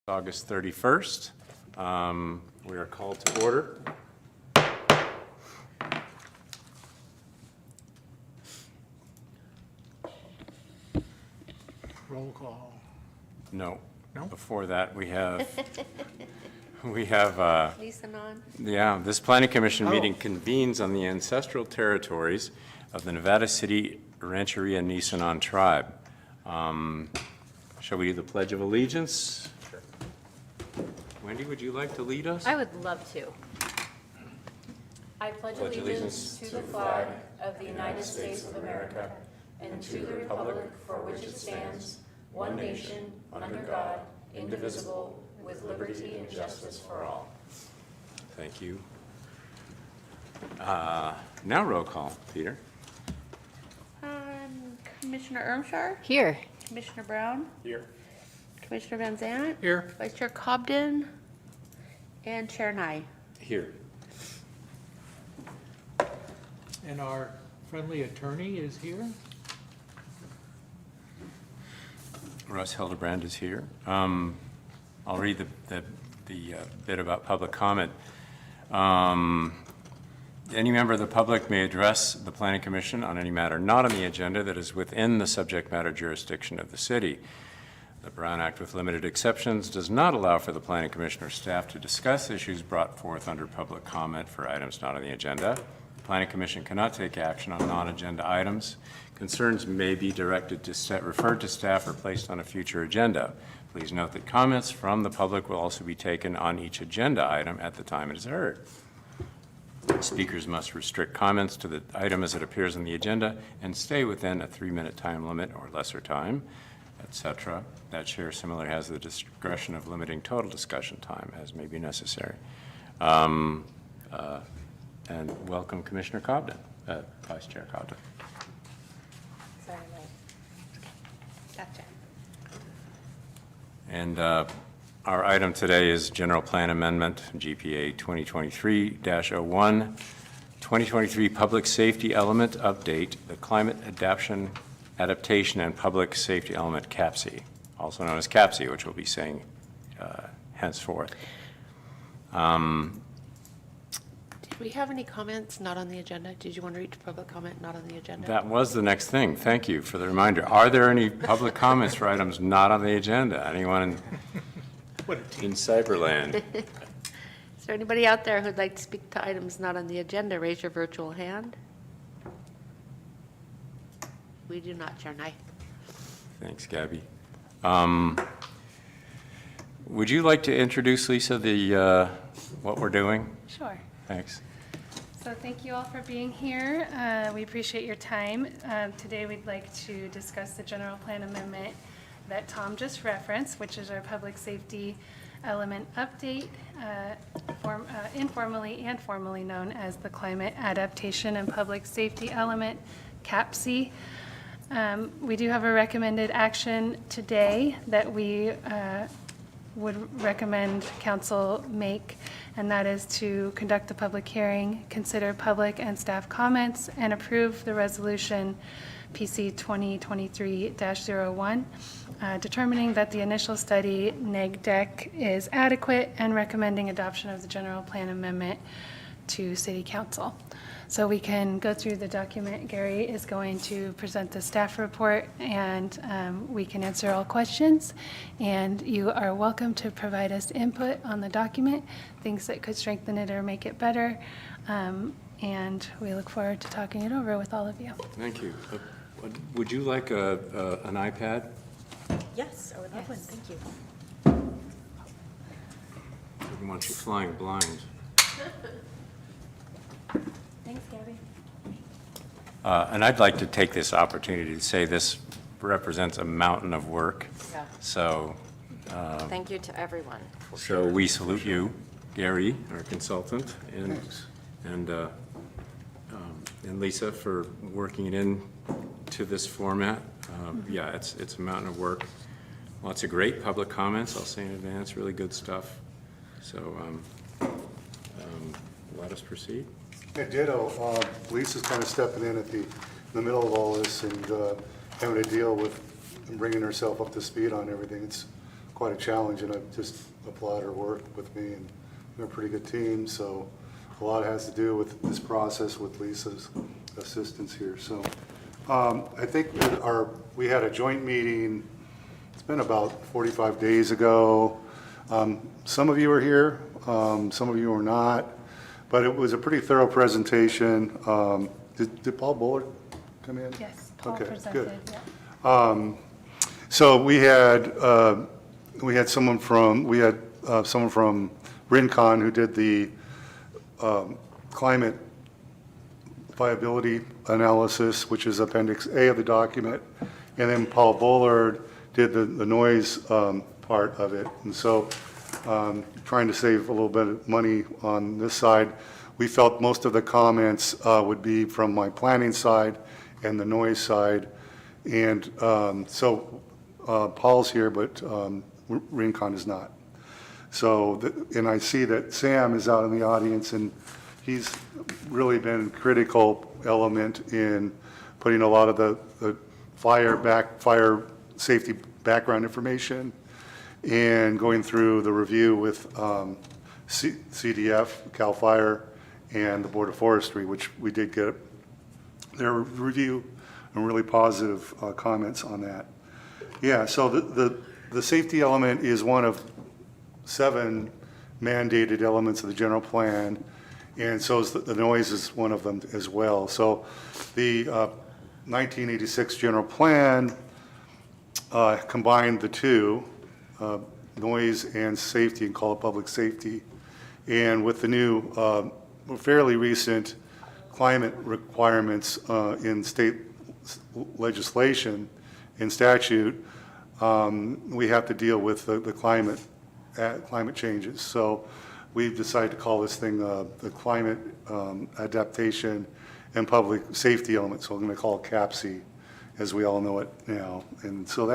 August 31st. We are called to order. Roll call. No. No? Before that, we have, Lisa Non. yeah, this Planning Commission Oh. meeting convenes on the ancestral territories of the Nevada City Rancheria Nisenan tribe. Shall we do the Pledge of Allegiance? Sure. Wendy, would you like to lead us? I would love to. I pledge allegiance to the flag of the United States of America and to the republic for which it stands, one nation, under God, indivisible, with liberty and justice for all. Thank you. Now roll call, Peter. Commissioner Ermshar, Here. Commissioner Brown, Here. Commissioner Van Zant, Here. Vice Chair Cobden, and Chair Nye. Here. And our friendly attorney is here. Russ Hildebrand is here. I'll read the bit about public comment. Any member of the public may address the Planning Commission on any matter not on the agenda that is within the subject matter jurisdiction of the city. The Brown Act, with limited exceptions, does not allow for the Planning Commission or staff to discuss issues brought forth under public comment for items not on the agenda. The Planning Commission cannot take action on non-agenda items. Concerns may be directed to referred to staff or placed on a future agenda. Please note that comments from the public will also be taken on each agenda item at the time it is heard. Speakers must restrict comments to the item as it appears on the agenda and stay within a 3-minute time limit or lesser time, etc. That chair similarly has the discretion of limiting total discussion time as may be necessary. And welcome Commissioner Cobden, Vice Chair Cobden. Sorry, Gotcha. And our item today is General Plan Amendment, GPA 2023-01, 2023 Public Safety Element Update, the Climate Adaptation and Public Safety Element CAPSI, also known as CAPSI, which we'll be saying henceforth. Did we have any comments not on the agenda? Did you want to read public comment not on the agenda? That was the next thing. Thank you for the reminder. Are there any public comments for items not on the agenda? Anyone in Cyberland? Is there anybody out there who'd like to speak to items not on the agenda? Raise your virtual hand. We do not, Chair Nye. Thanks, Gabby. Would you like to introduce, Lisa, what we're doing? Sure. Thanks. So thank you all for being here. We appreciate your time. Today we'd like to discuss the general plan amendment that Tom just referenced, which is our public safety element update, informally and formally known as the Climate Adaptation and Public Safety Element, CAPSI. We do have a recommended action today that we would recommend council make, and that is to conduct a public hearing, consider public and staff comments, and approve the resolution PC 2023-01, determining that the initial study neg deck is adequate and recommending adoption of the general plan amendment to City Council. So we can go through the document. Gary is going to present the staff report, and we can answer all questions. And you are welcome to provide us input on the document, things that could strengthen it or make it better. And we look forward to talking it over with all of you. Thank you. Would you like an iPad? Yes, I would love one. Thank you. I didn't want you flying blind. Thanks, Gabby. And I'd like to take this opportunity to say this represents a mountain of work. Yeah. So, Thank you to everyone. so we salute you, Gary, our consultant, and Lisa for working it in to this format. Yeah, it's a mountain of work. Lots of great public comments, I'll say in advance, really good stuff. So let us proceed. Yeah, ditto. Lisa's kind of stepping in at the middle of all this and having to deal with and bringing herself up to speed on everything. It's quite a challenge, and I just applaud her work with me, and they're a pretty good team, so a lot has to do with this process with Lisa's assistance here. So I think that we had a joint meeting, it's been about 45 days ago. Some of you were here, some of you were not, but it was a pretty thorough presentation. Did Paul Bullard come in? Yes, Paul Okay, presented, good. yeah. So we had someone from Rincon who did the climate viability analysis, which is Appendix A of the document, and then Paul Bullard did the noise part of it. And so trying to save a little bit of money on this side, we felt most of the comments would be from my planning side and the noise side. And so Paul's here, but Rincon is not. So, and I see that Sam is out in the audience, and he's really been a critical element in putting a lot of the fire safety background information and going through the review with CDF, CAL FIRE, and the Board of Forestry, which we did get their review and really positive comments on that. Yeah, so the safety element is one of 7 mandated elements of the general plan, and so is the noise is one of them as well. So the 1986 general plan combined the two, noise and safety, and call it public safety. And with the new, fairly recent climate requirements in state legislation and statute, we have to deal with the climate changes. So we've decided to call this thing the climate adaptation and public safety element. So I'm going to call it CAPSI, as we all know it now. And so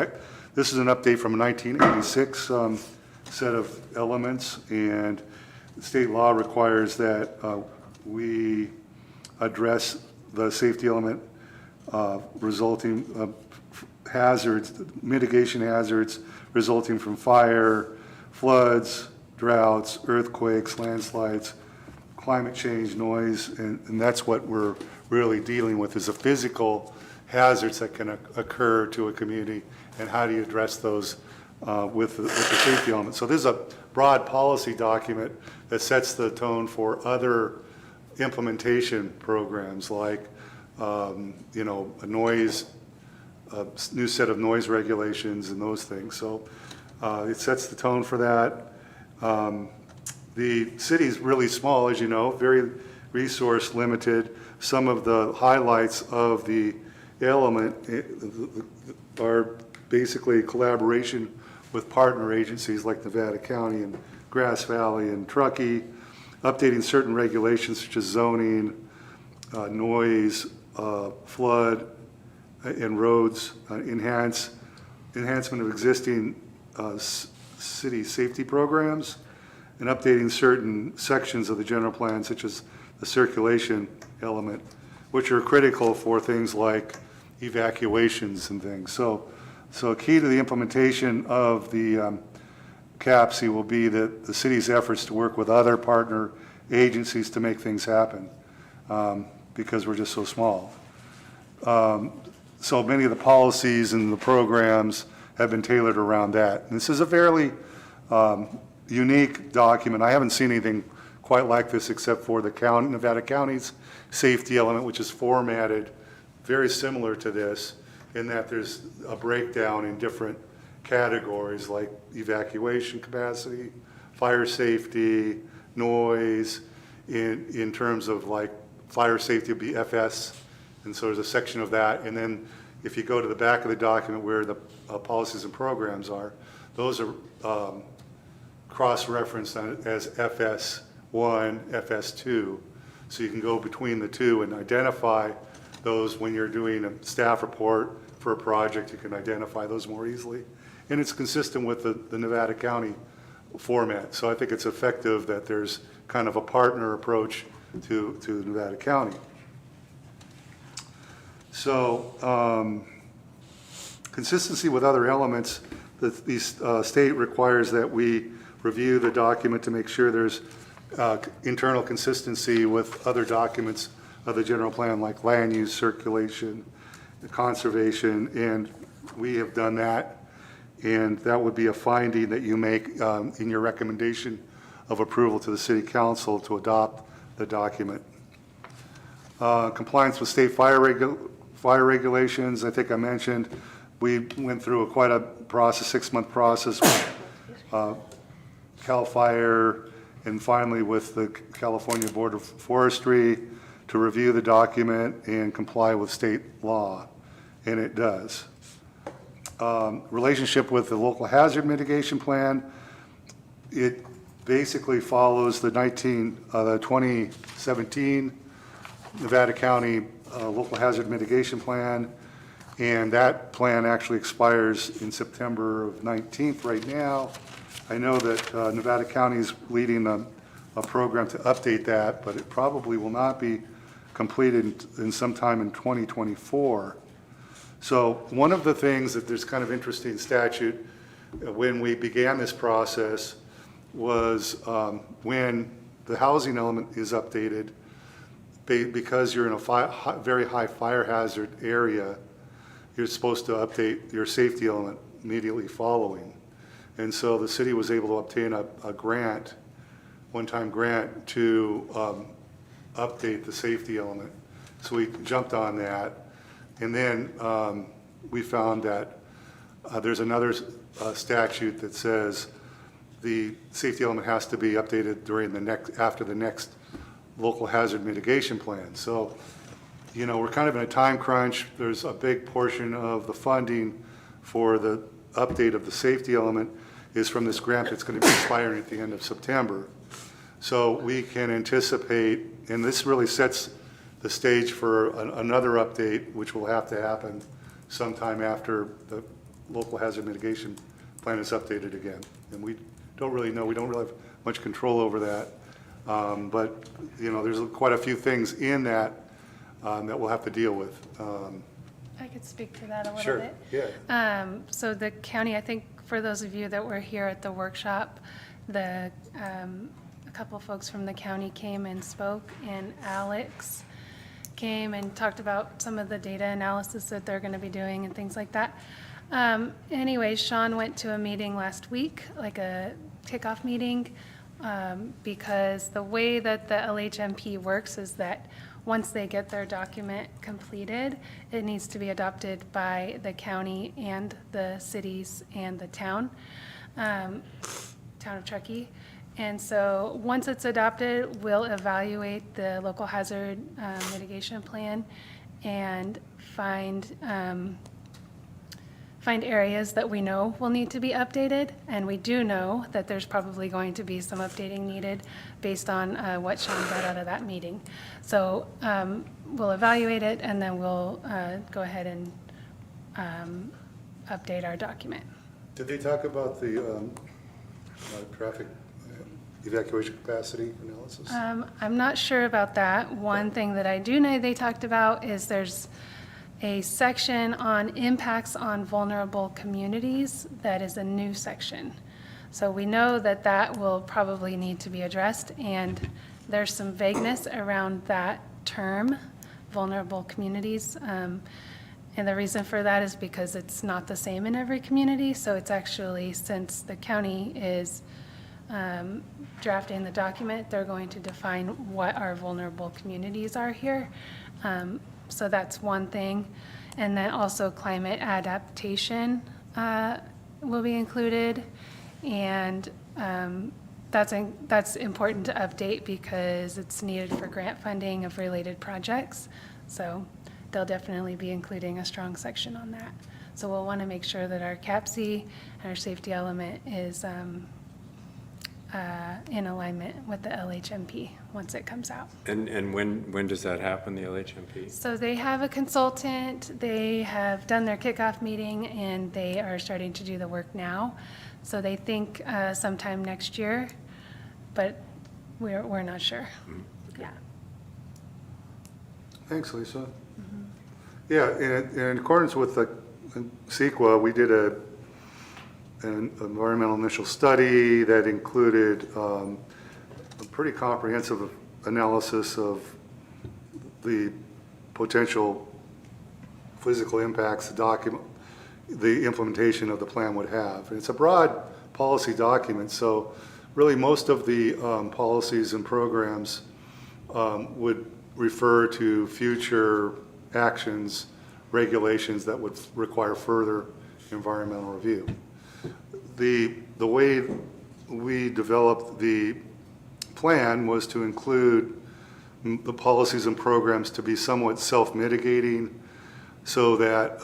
this is an update from a 1986 set of elements, and state law requires that we address the safety element resulting hazards, mitigation hazards resulting from fire, floods, droughts, earthquakes, landslides, climate change, noise, and that's what we're really dealing with, is the physical hazards that can occur to a community, and how do you address those with the safety element. So this is a broad policy document that sets the tone for other implementation programs, like a new set of noise regulations and those things. So it sets the tone for that. The city is really small, as you know, very resource limited. Some of the highlights of the element are basically collaboration with partner agencies like Nevada County and Grass Valley and Truckee, updating certain regulations such as zoning, noise, flood, and roads, enhancement of existing city safety programs, and updating certain sections of the general plan, such as the circulation element, which are critical for things like evacuations and things. So key to the implementation of the CAPSI will be that the city's efforts to work with other partner agencies to make things happen, because we're just so small. So many of the policies and the programs have been tailored around that. And this is a fairly unique document. I haven't seen anything quite like this except for the Nevada County's safety element, which is formatted very similar to this, in that there's a breakdown in different categories like evacuation capacity, fire safety, noise. In terms of like fire safety would be FS, and so there's a section of that. And then if you go to the back of the document where the policies and programs are, those are cross-referenced as FS1, FS2. So you can go between the two and identify those when you're doing a staff report for a project. You can identify those more easily. And it's consistent with the Nevada County format. So I think it's effective that there's kind of a partner approach to Nevada County. So consistency with other elements, the state requires that we review the document to make sure there's internal consistency with other documents of the general plan, like land use, circulation, conservation, and we have done that. And that would be a finding that you make in your recommendation of approval to the city council to adopt the document. Compliance with state fire regulations, I think I mentioned, we went through quite a process, 6-month process with CAL FIRE and finally with the California Board of Forestry to review the document and comply with state law, and it does. Relationship with the local hazard mitigation plan, it basically follows the 2017 Nevada County Local Hazard Mitigation Plan, and that plan actually expires in September of 19th right now. I know that Nevada County is leading a program to update that, but it probably will not be completed in sometime in 2024. So one of the things that there's kind of interesting statute when we began this process was when the housing element is updated, because you're in a very high fire hazard area, you're supposed to update your safety element immediately following. And so the city was able to obtain a grant, one-time grant to update the safety element. So we jumped on that. And then we found that there's another statute that says the safety element has to be updated after the next local hazard mitigation plan. So, you know, we're kind of in a time crunch. There's a big portion of the funding for the update of the safety element is from this grant that's going to be expiring at the end of September. So we can anticipate, and this really sets the stage for another update, which will have to happen sometime after the local hazard mitigation plan is updated again. And we don't really know, we don't really have much control over that. But, you know, there's quite a few things in that that we'll have to deal with. I could speak to that a little Sure, bit. yeah. So the county, I think for those of you that were here at the workshop, a couple of folks from the county came and spoke, and Alex came and talked about some of the data analysis that they're going to be doing and things like that. Anyway, Sean went to a meeting last week, like a kickoff meeting, because the way that the LHMP works is that once they get their document completed, it needs to be adopted by the county and the cities and the town of Truckee. And so once it's adopted, we'll evaluate the local hazard mitigation plan and find areas that we know will need to be updated. And we do know that there's probably going to be some updating needed based on what Sean got out of that meeting. So we'll evaluate it, and then we'll go ahead and update our document. Did they talk about the traffic evacuation capacity analysis? I'm not sure about that. One thing that I do know they talked about is there's a section on impacts on vulnerable communities that is a new section. So we know that that will probably need to be addressed, and there's some vagueness around that term, vulnerable communities. And the reason for that is because it's not the same in every community. So it's actually, since the county is drafting the document, they're going to define what our vulnerable communities are here. So that's one thing. And then also climate adaptation will be included. And that's important to update because it's needed for grant funding of related projects. So they'll definitely be including a strong section on that. So we'll want to make sure that our CAPC and our safety element is in alignment with the LHMP once it comes out. And when does that happen, the LHMP? So they have a consultant, they have done their kickoff meeting, and they are starting to do the work now. So they think sometime next year, but we're not sure. Yeah. Thanks, Lisa. Yeah, in accordance with the CEQA, we did an environmental initial study that included a pretty comprehensive analysis of the potential physical impacts the implementation of the plan would have. And it's a broad policy document, so really most of the policies and programs would refer to future actions, regulations that would require further environmental review. The way we developed the plan was to include the policies and programs to be somewhat self-mitigating, so that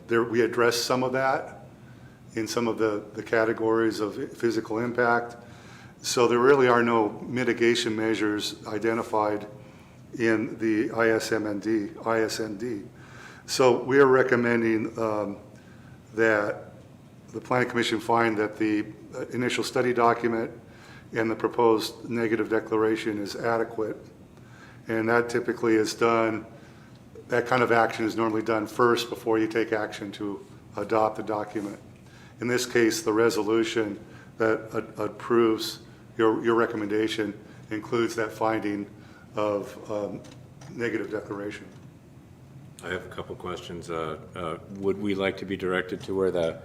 we address some of that in some of the categories of physical impact. So there really are no mitigation measures identified in the ISND. So we are recommending that the Planning Commission find that the initial study document and the proposed negative declaration is adequate. And that typically is done, that kind of action is normally done first before you take action to adopt the document. In this case, the resolution that approves your recommendation includes that finding of negative declaration. I have a couple questions. Would we like to be directed to where the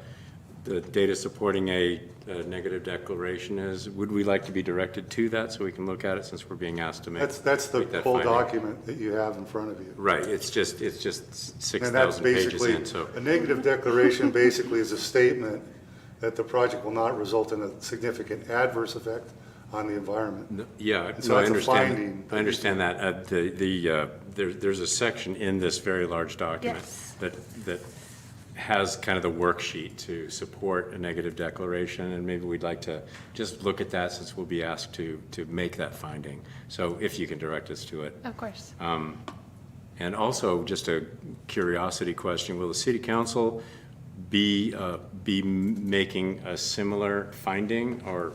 data supporting a negative declaration is? Would we like to be directed to that so we can look at it, since we're being asked to make That's the make that whole finding? document that you have in front of you. Right, it's just And that's 6,000 pages basically, in, so. a negative declaration basically is a statement that the project will not result in a significant adverse effect on the environment. Yeah, so no, I that's a understand. finding. I understand that. There's a section in this very large document Yes. that has kind of the worksheet to support a negative declaration, and maybe we'd like to just look at that, since we'll be asked to make that finding. So if you can direct us to it. Of course. And also, just a curiosity question, will the city council be making a similar finding, or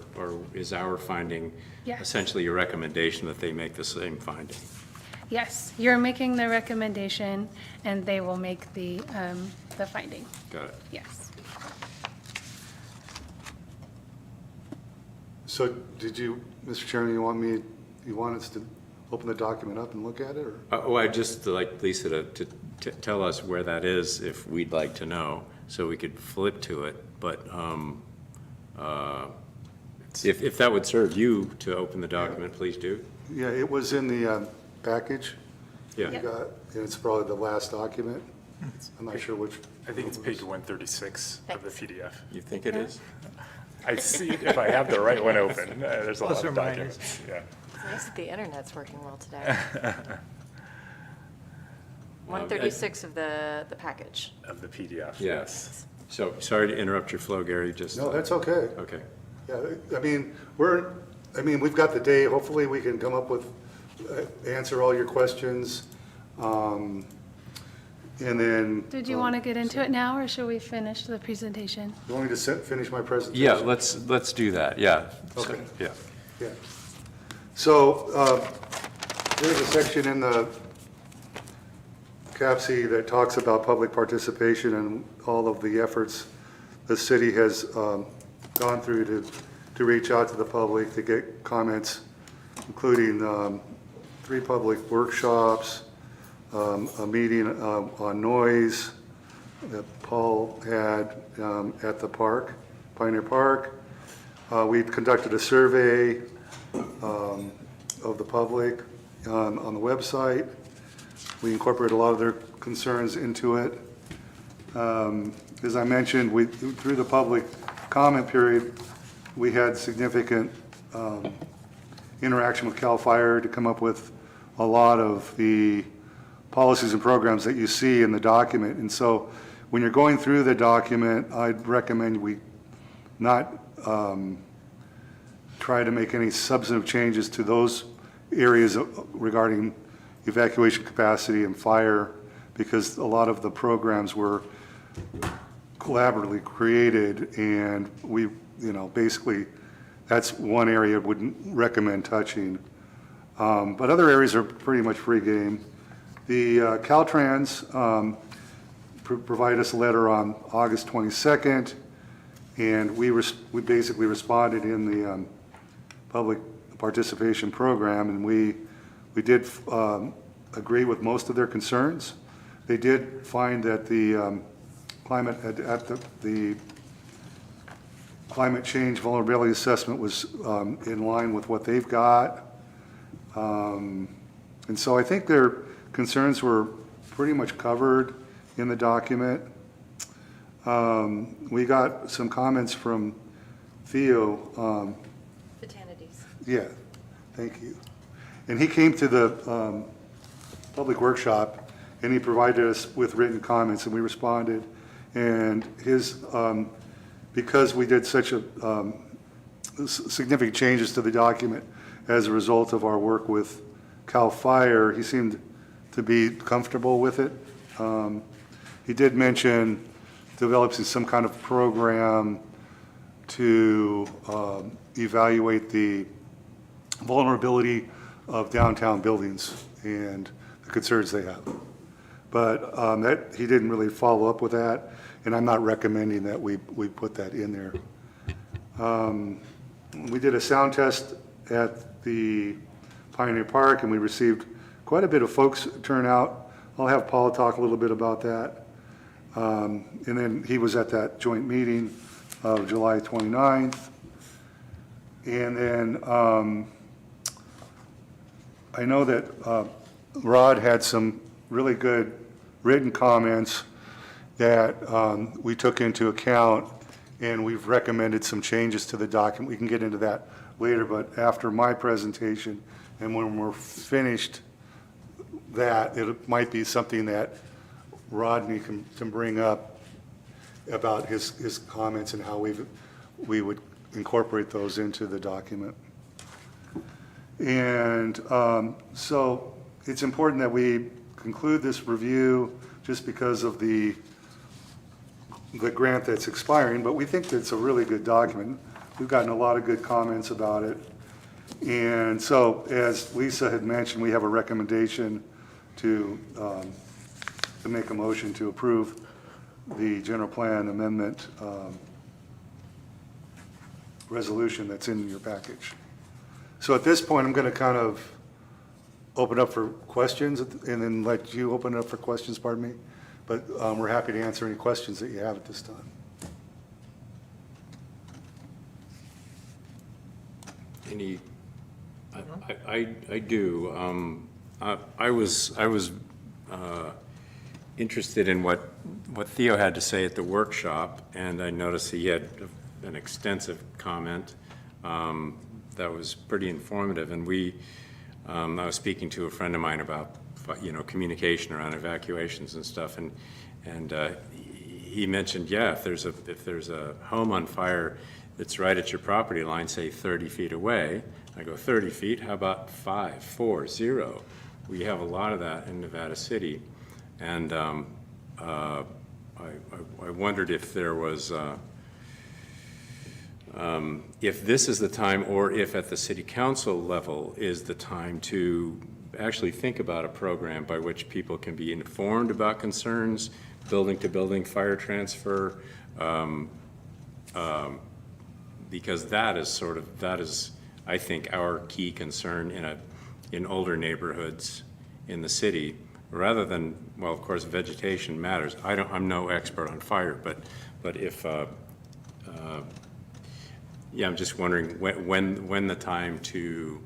is our finding Yes. essentially a recommendation that they make the same finding? Yes, you're making the recommendation, and they will make the finding. Got it. Yes. So did you, Mr. Chairman, you want us to open the document up and look at it, or? I'd just like Lisa to tell us where that is, if we'd like to know, so we could flip to it. But if that would serve you to open the document, please do. Yeah, it was in the package. Yeah. You got, and it's probably the last document. I'm not sure which. I think it's page 136 of the PDF. You think it is? I see it if I have the right one open. There's a Plus lot or of minus. documents. Yeah. It's nice that the internet's working well today. 136 of the package. Of the PDF. Yes. So, sorry to interrupt your flow, Gary, just. No, that's okay. Okay. Yeah, we've got the day, hopefully we can come up with, answer all your questions. And then. Did you want to get into it now, or should we finish the presentation? You want me to finish my presentation? Yeah, let's do that, yeah. So, Okay. Yeah. Yeah. So, there's a section in the CAPC that talks about public participation and all of the efforts the city has gone through to reach out to the public, to get comments, including 3 public workshops, a meeting on noise that Paul had at the park, Pioneer Park. We conducted a survey of the public on the website. We incorporated a lot of their concerns into it. As I mentioned, through the public comment period, we had significant interaction with CAL FIRE to come up with a lot of the policies and programs that you see in the document. And so when you're going through the document, I'd recommend we not try to make any substantive changes to those areas regarding evacuation capacity and fire, because a lot of the programs were collaboratively created, and we, basically, that's one area I wouldn't recommend touching. But other areas are pretty much free game. The Caltrans provided us a letter on August 22nd, and we basically responded in the public participation program, and we did agree with most of their concerns. They did find that the the climate change vulnerability assessment was in line with what they've got. And so I think their concerns were pretty much covered in the document. We got some comments from Theo. Vitanities. Yeah, thank you. And he came to the public workshop, and he provided us with written comments, and we responded. And his, because we did such a significant changes to the document as a result of our work with CAL FIRE, he seemed to be comfortable with it. He did mention developing some kind of program to evaluate the vulnerability of downtown buildings and the concerns they have. But that he didn't really follow up with that, and I'm not recommending that we put that in there. We did a sound test at the Pioneer Park, and we received quite a bit of folks turnout. I'll have Paul talk a little bit about that. And then he was at that joint meeting of July 29th. And then I know that Rod had some really good written comments that we took into account, and we've recommended some changes to the document. We can get into that later, but after my presentation and when we're finished that, it might be something that Rodney can bring up about his comments and how we would incorporate those into the document. And so it's important that we conclude this review just because of the grant that's expiring, but we think that it's a really good document. We've gotten a lot of good comments about it. And so, as Lisa had mentioned, we have a recommendation to make a motion to approve the general plan amendment resolution that's in your package. So at this point, I'm going to kind of open up for questions and then let you open it up for questions, pardon me. But we're happy to answer any questions that you have at this time. Any, I do. I was interested in what Theo had to say at the workshop, and I noticed he had an extensive comment that was pretty informative. And I was speaking to a friend of mine about, communication around evacuations and stuff, and he mentioned, yeah, if there's a home on fire that's right at your property line, say 30 feet away. I go 30 feet, how about 5, 4, 0? We have a lot of that in Nevada City. And I wondered if there was, if this is the time, or if at the city council level is the time to actually think about a program by which people can be informed about concerns, building to building fire transfer, because that is, I think, our key concern in older neighborhoods in the city, rather than, well, of course, vegetation matters. I'm no expert on fire, but if, yeah, I'm just wondering when the time to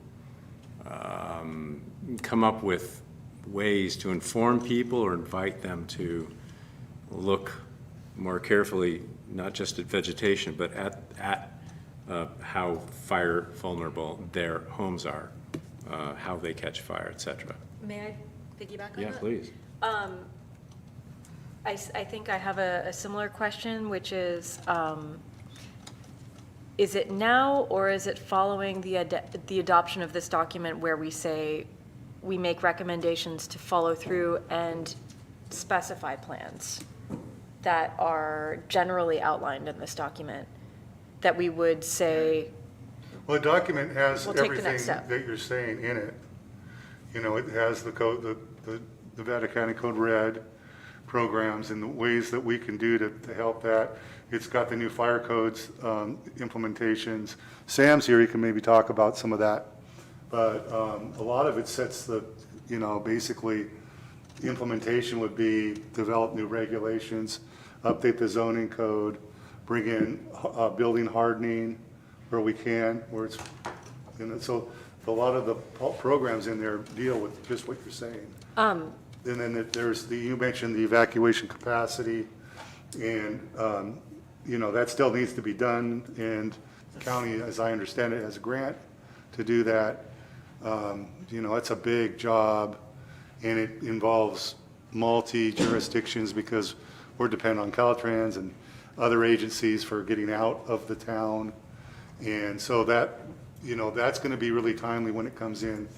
come up with ways to inform people or invite them to look more carefully, not just at vegetation, but at how fire vulnerable their homes are, how they catch fire, et cetera. May I piggyback on that? Yeah, please. I think I have a similar question, which is it now, or is it following the adoption of this document where we say we make recommendations to follow through and specify plans that are generally outlined in this document, that we would say, Well, the document has We'll take the everything next step. that you're saying in it. It has the code, the Nevada County Code Red, programs and the ways that we can do to help that. It's got the new fire codes implementations. Sam's here, he can maybe talk about some of that. But a lot of it sets the, basically, the implementation would be develop new regulations, update the zoning code, bring in building hardening where we can, where it's, so a lot of the programs in there deal with just what you're saying. And then there's you mentioned the evacuation capacity, and, that still needs to be done, and the county, as I understand it, has a grant to do that. It's a big job, and it involves multi-jurisdictions because we're dependent on Caltrans and other agencies for getting out of the town. And so that, that's going to be really timely when it comes in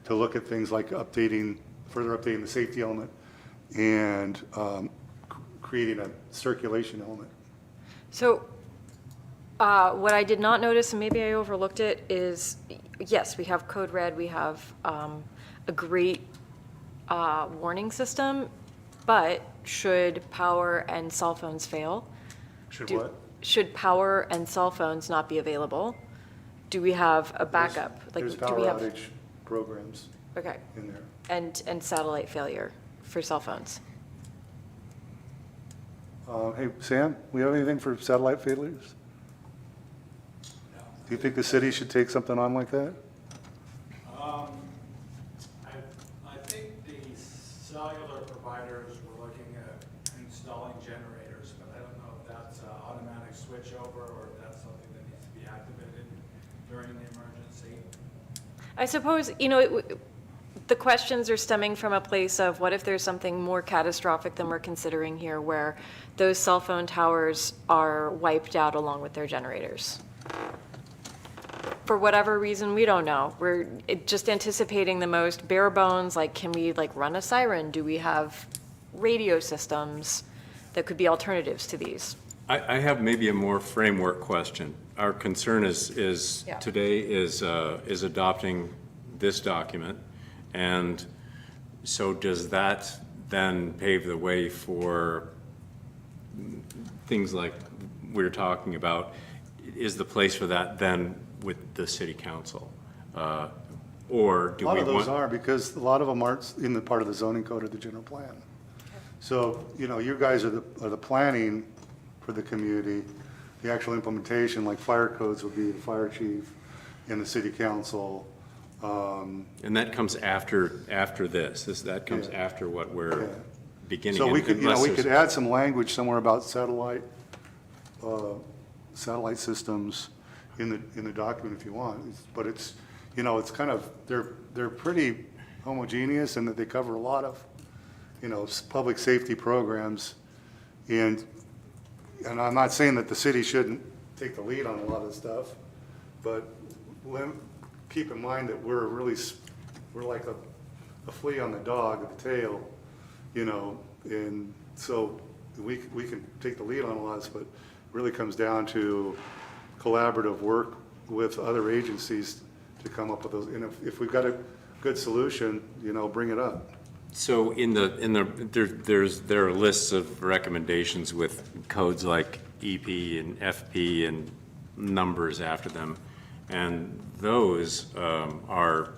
to look at things like further updating the safety element and creating a circulation element. So what I did not notice, and maybe I overlooked it, is, yes, we have Code Red, we have a great warning system, but should power and cell phones fail? Should power and cell phones not be available, do we have a backup? There's do power we have? outage programs Okay, in there. and satellite failure for cell phones? Hey, Sam, we have anything for satellite failures? Do you think the city should take something on like that? I think the cellular providers were looking at installing generators, but I don't know if that's an automatic switchover or if that's something that needs to be activated during the emergency. I suppose, the questions are stemming from a place of what if there's something more catastrophic than we're considering here, where those cell phone towers are wiped out along with their generators? For whatever reason, we don't know. We're just anticipating the most bare bones, like, can we run a siren? Do we have radio systems that could be alternatives to these? I have maybe a more framework question. Our concern is Yeah. today is adopting this document, and so does that then pave the way for things like we're talking about? Is the place for that then with the city council? Or do we A lot of those want? are, because a lot of them aren't in the part of the zoning code or the general plan. So, you guys are the planning for the community. The actual implementation, like fire codes, would be the fire chief and the city council. And that comes after this. That comes Yeah. after what we're Yeah. beginning. So we could, unless we there's- could add some language somewhere about satellite systems in the document if you want. But it's, it's kind of, they're pretty homogeneous in that they cover a lot of, public safety programs. And I'm not saying that the city shouldn't take the lead on a lot of stuff, but keep in mind that we're like a flea on the dog at the tail, and so we can take the lead on a lot of this, but it really comes down to collaborative work with other agencies to come up with those. And if we've got a good solution, bring it up. So there are lists of recommendations with codes like EP and FP and numbers after them, and those are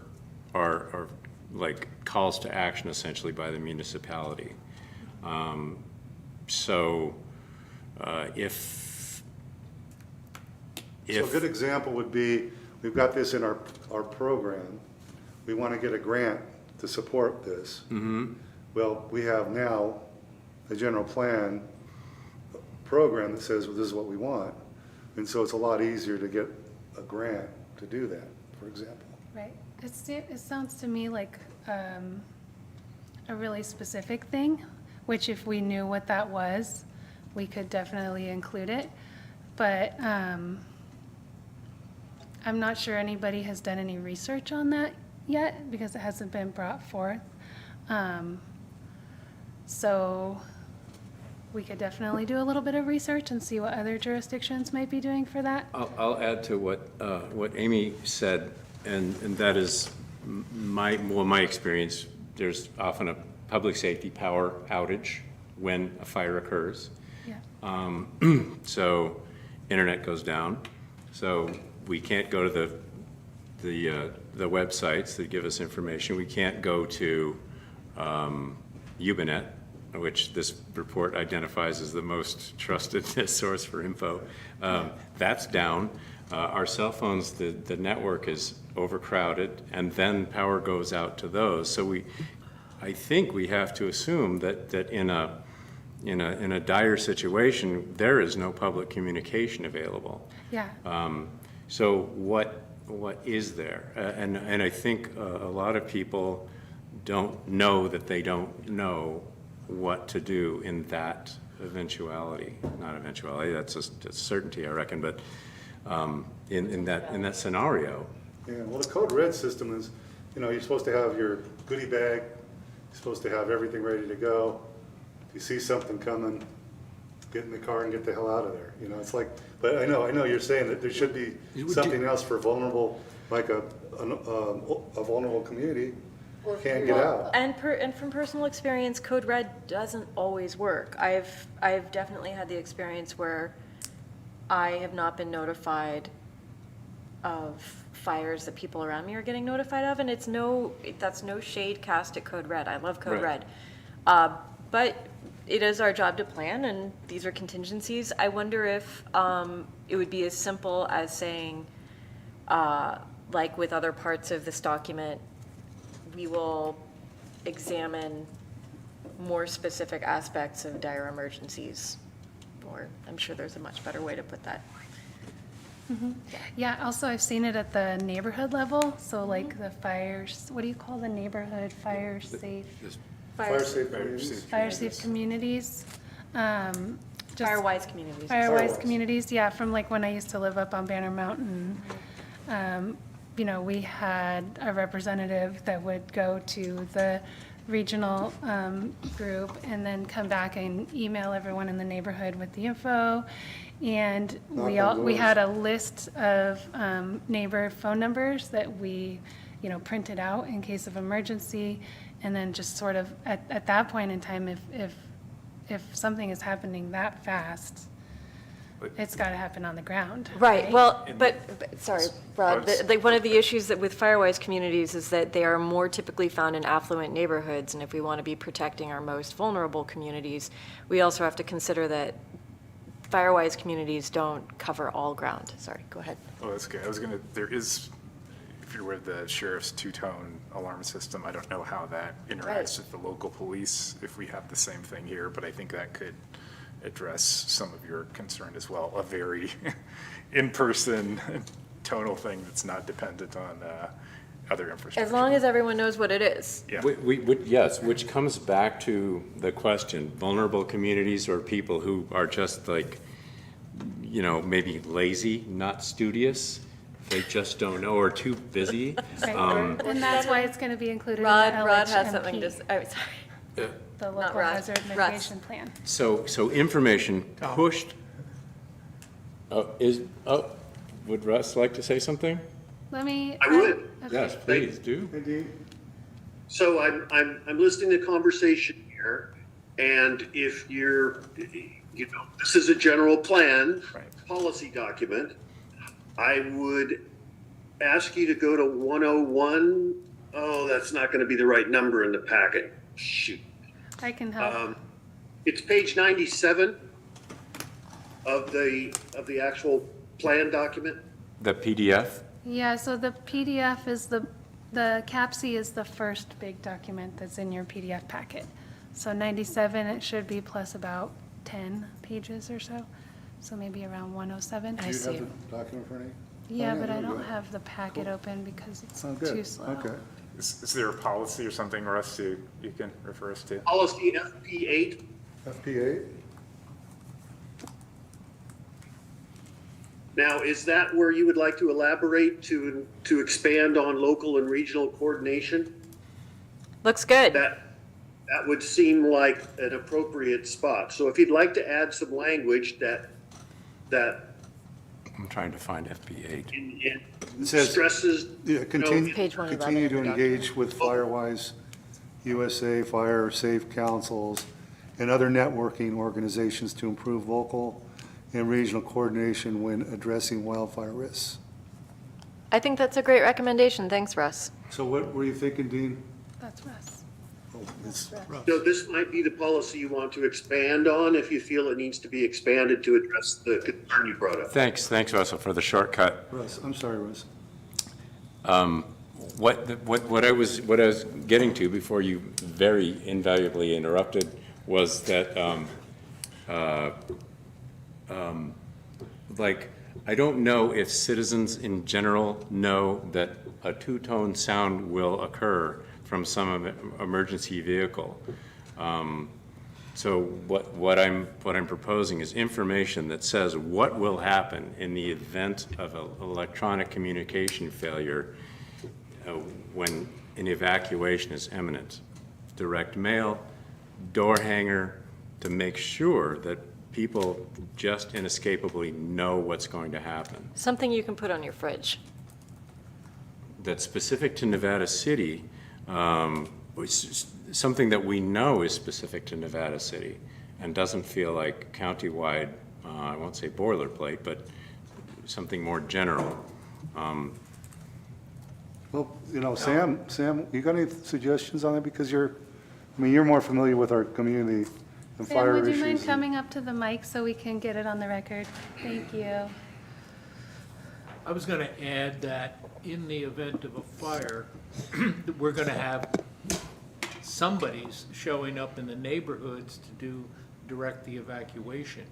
like calls to action essentially by the municipality. So So a good example would be, we've got this in our program. We want to get a grant to support this. Well, we have now a general plan program that says, well, this is what we want. And so it's a lot easier to get a grant to do that, for example. Right. It sounds to me like a really specific thing, which if we knew what that was, we could definitely include it. But I'm not sure anybody has done any research on that yet because it hasn't been brought forth. So we could definitely do a little bit of research and see what other jurisdictions might be doing for that. I'll add to what Amy said, and that is my experience. There's often a public safety power outage when a fire occurs. Yeah. So internet goes down, so we can't go to the websites that give us information. We can't go to Ubinet, which this report identifies as the most trusted source for info. That's down. Our cell phones, the network is overcrowded, and then power goes out to those. So I think we have to assume that in a dire situation, there is no public communication available. Yeah. So what is there? And I think a lot of people don't know that they don't know what to do in that eventuality. Not eventuality, that's a certainty, I reckon, but in that scenario. Yeah, well, the Code Red system is, you're supposed to have your goodie bag, you're supposed to have everything ready to go. If you see something coming, get in the car and get the hell out of there. It's like, but I know you're saying that there should be something else for vulnerable, like a vulnerable community can't get out. And from personal experience, Code Red doesn't always work. I've definitely had the experience where I have not been notified of fires that people around me are getting notified of, and that's no shade cast at Code Red. I love Code Right. Red. But it is our job to plan, and these are contingencies. I wonder if it would be as simple as saying, like with other parts of this document, we will examine more specific aspects of dire emergencies. Or I'm sure there's a much better way to put that. Yeah, also I've seen it at the neighborhood level, so like the fires, what do you call the neighborhood, fire safe? Fire safe communities. Fire safe communities. Just Firewise communities. Firewise communities, yeah, from like when I used to live up on Banner Mountain. We had a representative that would go to the regional group and then come back and email everyone in the neighborhood with the info. And we had a list of neighbor phone numbers that we, printed out in case of emergency. And then just sort of at that point in time, if something is happening that fast, it's got to happen on the ground. Right, well, but sorry, Rob, one of the issues that with Firewise communities is that they are more typically found in affluent neighborhoods, and if we want to be protecting our most vulnerable communities, we also have to consider that Firewise communities don't cover all ground. Sorry, go ahead. Oh, that's good. There is, if you're with the sheriff's two-tone alarm system, I don't know how that interacts with the local police, if we have the same thing here, but I think that could address some of your concern as well. A very in-person tonal thing that's not dependent on other infrastructure. As long as everyone knows what it is. Yeah. Yes, which comes back to the question, vulnerable communities or people who are just like, maybe lazy, not studious, they just don't know, or too busy. Right. And that's why it's going to be included in the Rod has something to, LHMP, sorry. the not local Rod, hazard Russ. mitigation plan. So information pushed, would Russ like to say something? Let me. I would. Okay. Yes, please do. Indeed. So I'm listening to conversation here, and if you're, this is a general plan, Right. policy document. I would ask you to go to 101. Oh, that's not going to be the right number in the packet. Shoot. I can help. It's page 97 of the actual plan document. The PDF? Yeah, so the PDF is the CAPC is the first big document that's in your PDF packet. So 97, it should be plus about 10 pages or so. So maybe around 107. Do you have the document for me? Yeah, but I there you don't go. have the packet open because it's Oh, good. too slow. Okay. Is there a policy or something, Russ, you can refer us to? Policy FP8. FP8? Now, is that where you would like to elaborate to expand on local and regional coordination? Looks good. That would seem like an appropriate spot. So if you'd like to add some language that I'm trying to find FP8. It says- stresses, Yeah, continue, Page 111 continue of to the engage with Firewise USA Fire Safe Councils and other networking organizations to improve local and regional coordination when addressing wildfire risks. I think that's a great recommendation. Thanks, Russ. So what were you thinking, Dean? That's Russ. Oh, it's- So this might be the policy you want to expand on if you feel it needs to be expanded to address the concern you brought up. Thanks, Russell, for the shortcut. Russ, I'm sorry, Russ. What I was getting to before you very invaluably interrupted was that, like, I don't know if citizens in general know that a two-tone sound will occur from some emergency vehicle. So what I'm proposing is information that says what will happen in the event of an electronic communication failure when an evacuation is imminent. Direct mail, door hanger, to make sure that people just inescapably know what's going to happen. Something you can put on your fridge. That's specific to Nevada City, which is something that we know is specific to Nevada City and doesn't feel like countywide, I won't say boilerplate, but something more general. Well, you know, Sam, you got any suggestions on it? Because you're more familiar with our community and Sam, fire would issues. you mind coming up to the mic so we can get it on the record? Thank you. I was going to add that in the event of a fire, we're going to have somebody's showing up in the neighborhoods to direct the evacuation.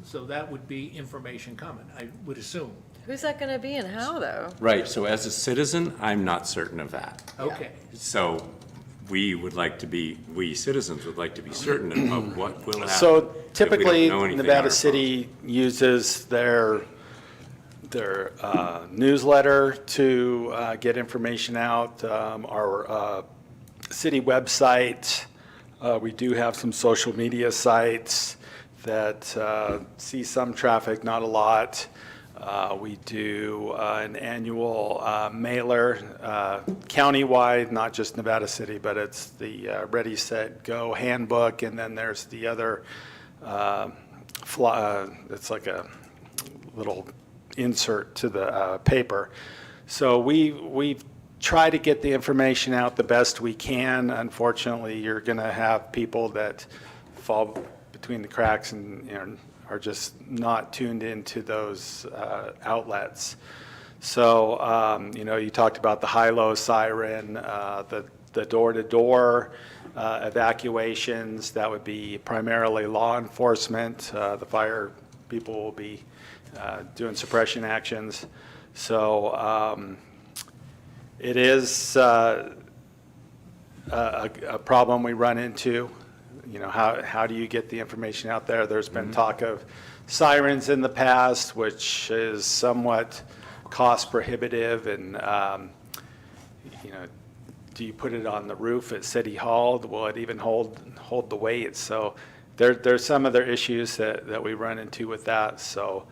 So that would be information coming, I would assume. Who's that going to be and how, though? Right, so as a citizen, I'm not certain of that. Okay. So we citizens would like to be certain of what will happen. So if we don't typically, know anything on Nevada our City uses their newsletter to get information out, our city website. We do have some social media sites that see some traffic, not a lot. We do an annual mailer, countywide, not just Nevada City, but it's the Ready, Set, Go handbook, and then there's the other, it's like a little insert to the paper. So we try to get the information out the best we can. Unfortunately, you're going to have people that fall between the cracks and, you know, are just not tuned into those outlets. So, you know, you talked about the high-low siren, the door-to-door evacuations. That would be primarily law enforcement. The fire people will be doing suppression actions. So it is a problem we run into. You know, how do you get the information out there? There's been talk of sirens in the past, which is somewhat cost prohibitive, and you know, do you put it on the roof at City Hall? Will it even hold the weight? So there's some other issues that we run into with that. So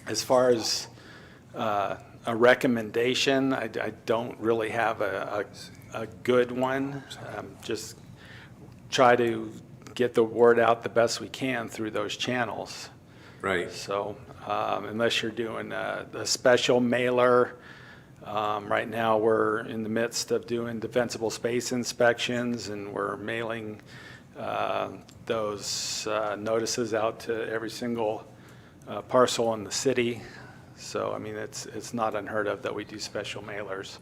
as far as a recommendation, I don't really have a good one. Just try to get the word out the best we can through those channels. Right. So unless you're doing a special mailer, right now we're in the midst of doing defensible space inspections, and we're mailing those notices out to every single parcel in the city. So, I mean, it's not unheard of that we do special mailers.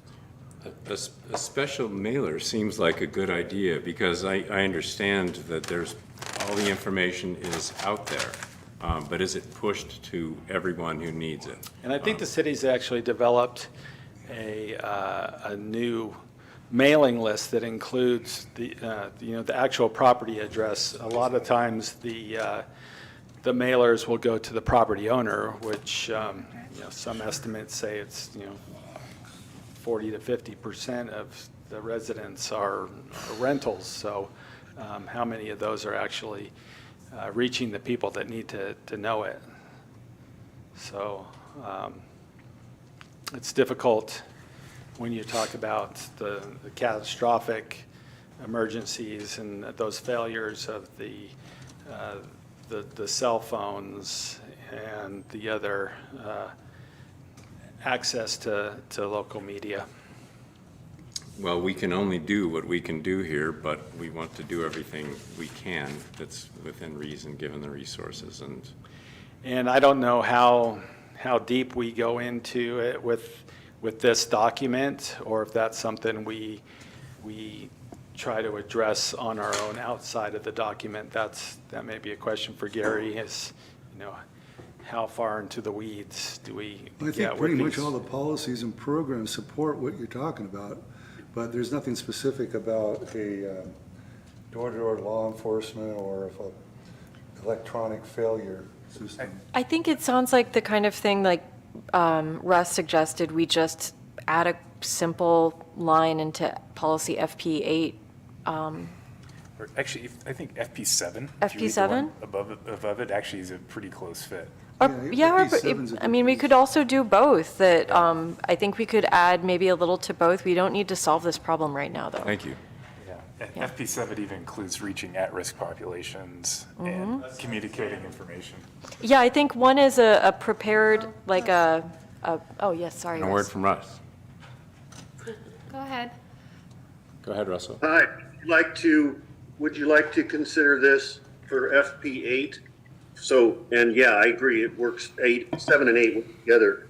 A special mailer seems like a good idea, because I understand that there's, all the information is out there, but is it pushed to everyone who needs it? And I think the city's actually developed a new mailing list that includes the, you know, the actual property address. A lot of times the mailers will go to the property owner, which, you know, some estimates say it's, you know, 40 to 50% of the residents are rentals. So how many of those are actually reaching the people that need to know it? So it's difficult when you talk about the catastrophic emergencies and those failures of the cell phones and the other access to local media. Well, we can only do what we can do here, but we want to do everything we can that's within reason, given the resources. And I don't know how deep we go into it with this document, or if that's something we try to address on our own outside of the document. That may be a question for Gary, is, how far into the weeds do we I get think with pretty much these? all the policies and programs support what you're talking about, but there's nothing specific about a door-to-door law enforcement or of a electronic failure system. I think it sounds like the kind of thing like Russ suggested, we just add a simple line into policy FP8. Or actually, I think FP7. FP7? Above it actually is a pretty close fit. Yeah, FP7's a I mean, we could also do both, that, I think we could add maybe a little to both. We don't need to solve this problem right now, though. Thank you. Yeah. FP7 even includes reaching at-risk populations and communicating information. Yeah, I think one is a prepared, like oh, yes, sorry. And a word Russ. from Russ. Go ahead. Go ahead, Russell. Hi, would you like to consider this for FP8? So, and yeah, I agree, it works 7 and 8 work together.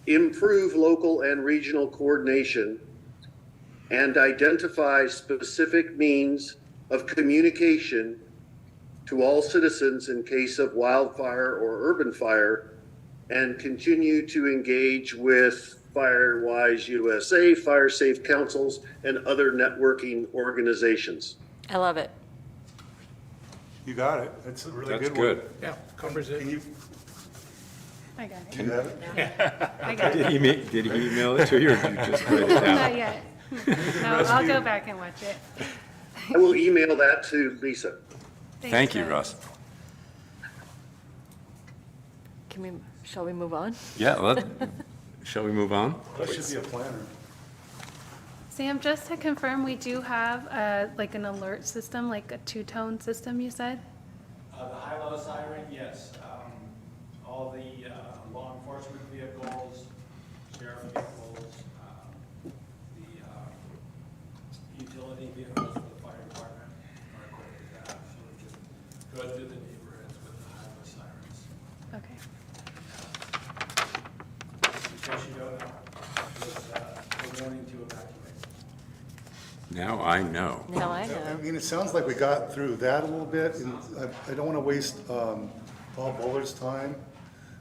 Improve local and regional coordination and identify specific means of communication to all citizens in case of wildfire or urban fire, and continue to engage with Firewise USA, Fire Safe Councils, and other networking organizations. I love it. You got it. It's a really That's good one. good. Yeah, covers Can it. you, I got it. can you have it? I got it. Did he email it to you, or did you just write it down? Not yet. No, I'll go back and watch it. I will email that to Lisa. Thank you, Russ. Russ. Shall we move on? Yeah, shall we move on? That should be a planner. Sam, just to confirm, we do have like an alert system, like a two-tone system, you said? The high-low siren, yes. All the law enforcement vehicles, sheriff vehicles, the utility vehicles for the fire department are equipped with that. So we can go through the neighborhoods with the high-low sirens. Okay. In case you don't know, it's a warning to evacuate. Now I know. Now I I know. mean, it sounds like we got through that a little bit, and I don't want to waste Paul Buller's time.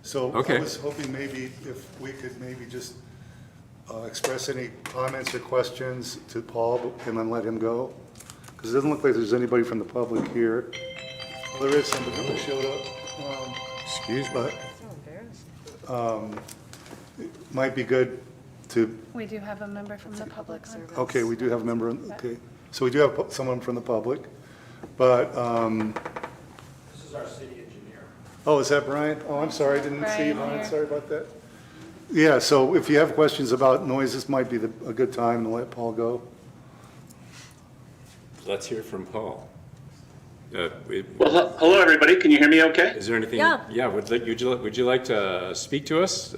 So Okay. I was hoping maybe if we could maybe just express any comments or questions to Paul and then let him go. Because it doesn't look like there's anybody from the public here. Well, there is somebody who showed up. Excuse me. But it might be good to, We do have a member from the public on. okay, we do have a member, okay. So we do have someone from the public, but, This is our city engineer. oh, is that Brian? Oh, I'm sorry, I didn't see you, Brian Brian, here. sorry about that. Yeah, so if you have questions about noise, this might be a good time to let Paul go. Let's hear from Paul. Well, hello, everybody. Can you hear me okay? Is there anything? Yeah. Would you like to speak to us?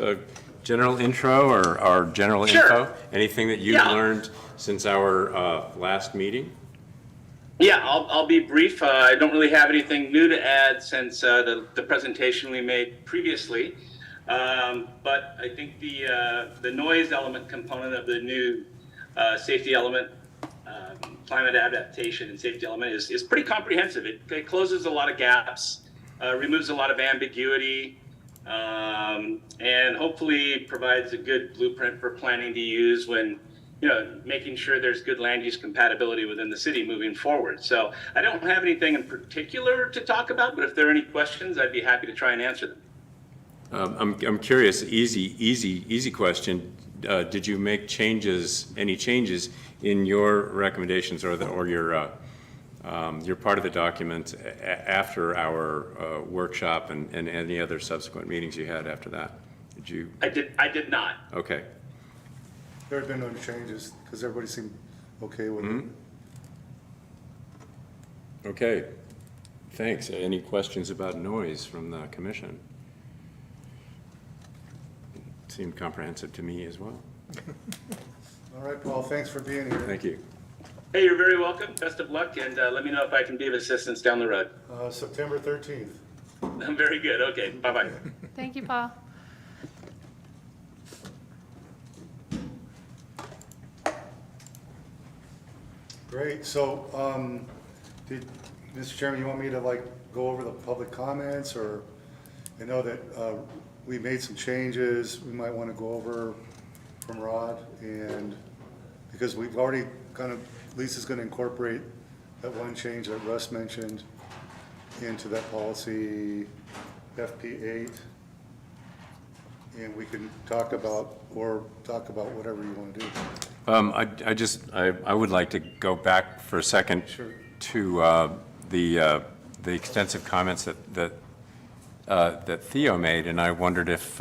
General intro or general Sure. info? Anything that you've Yeah. learned since our last meeting? Yeah, I'll be brief. I don't really have anything new to add since the presentation we made previously. But I think the noise element component of the new safety element, climate adaptation and safety element is pretty comprehensive. It closes a lot of gaps, removes a lot of ambiguity, and hopefully provides a good blueprint for planning to use when, making sure there's good land use compatibility within the city moving forward. So I don't have anything in particular to talk about, but if there are any questions, I'd be happy to try and answer them. I'm curious, easy question. Did you make any changes in your recommendations or your part of the document after our workshop and any other subsequent meetings you had after that? Did you? I did not. Okay. There have been no changes, because everybody seemed okay with it. Okay, thanks. Any questions about noise from the commission? Seemed comprehensive to me as well. All right, Paul, thanks for being here. Thank you. Hey, you're very welcome. Best of luck, and let me know if I can be of assistance down the road. September 13th. Very good. Okay, bye-bye. Thank you, Paul. Great, so, Mr. Chairman, you want me to like go over the public comments, or I know that we made some changes we might want to go over from Rod, and because we've already kind of, Lisa's going to incorporate that one change that Russ mentioned into that policy FP8, and we can talk about whatever you want to do. I would like to go back for a second to the extensive comments that Theo made, and I wondered if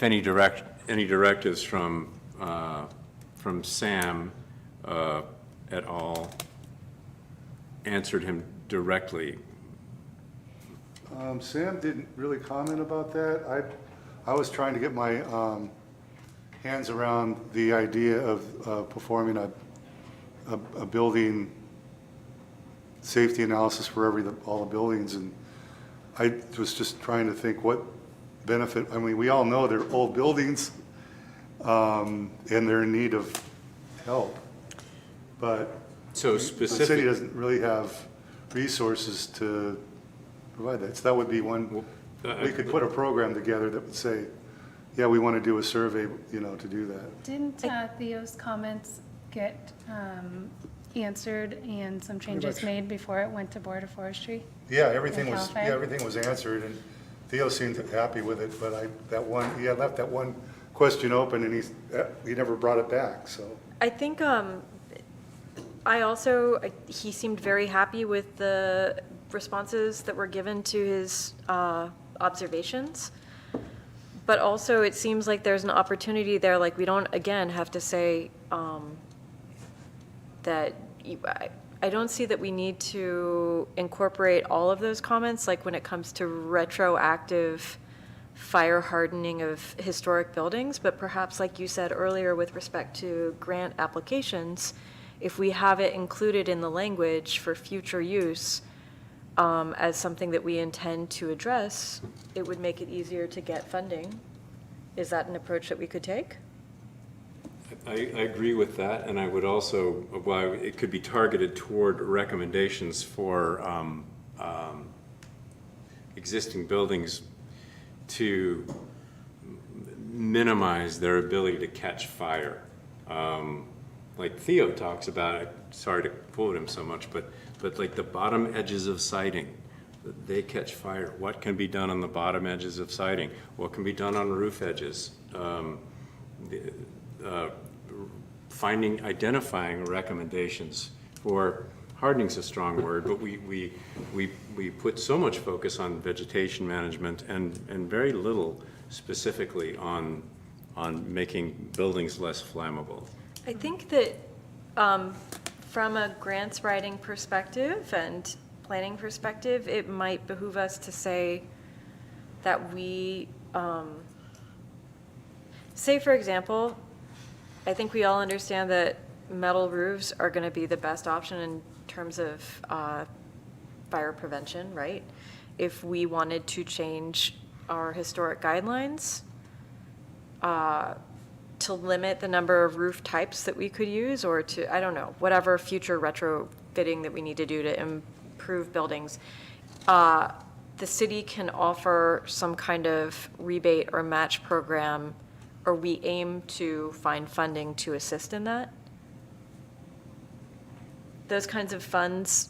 any directives from Sam et al. Answered him directly. Sam didn't really comment about that. I was trying to get my hands around the idea of performing a building safety analysis for all the buildings, and I was just trying to think what benefit. I mean, we all know they're old buildings, and they're in need of help, but So the city specific, doesn't really have resources to provide that. So that would be one. We could put a program together that would say, yeah, we want to do a survey, to do that. Didn't Theo's comments get answered and some changes much. made before it went to Board of Forestry? Yeah, everything And was, Cal Fire? everything was answered, and Theo seemed happy with it, but he had left that one question open, and he never brought it back, so. I think he seemed very happy with the responses that were given to his observations. But also, it seems like there's an opportunity there, like, we don't, again, have to say that, I don't see that we need to incorporate all of those comments, like when it comes to retroactive fire hardening of historic buildings, but perhaps, like you said earlier, with respect to grant applications, if we have it included in the language for future use as something that we intend to address, it would make it easier to get funding. Is that an approach that we could take? I agree with that, and I would also, well, it could be targeted toward recommendations for existing buildings to minimize their ability to catch fire. Like Theo talks about it, sorry to quote him so much, but like the bottom edges of siding, they catch fire. What can be done on the bottom edges of siding? What can be done on roof edges? Identifying recommendations for, hardening's a strong word, but we put so much focus on vegetation management and very little specifically on making buildings less flammable. I think that from a grants writing perspective and planning perspective, it might behoove us to say that we, say for example, I think we all understand that metal roofs are going to be the best option in terms of fire prevention, right? If we wanted to change our historic guidelines to limit the number of roof types that we could use, or to, I don't know, whatever future retrofitting that we need to do to improve buildings, the city can offer some kind of rebate or match program, or we aim to find funding to assist in that. Those kinds of funds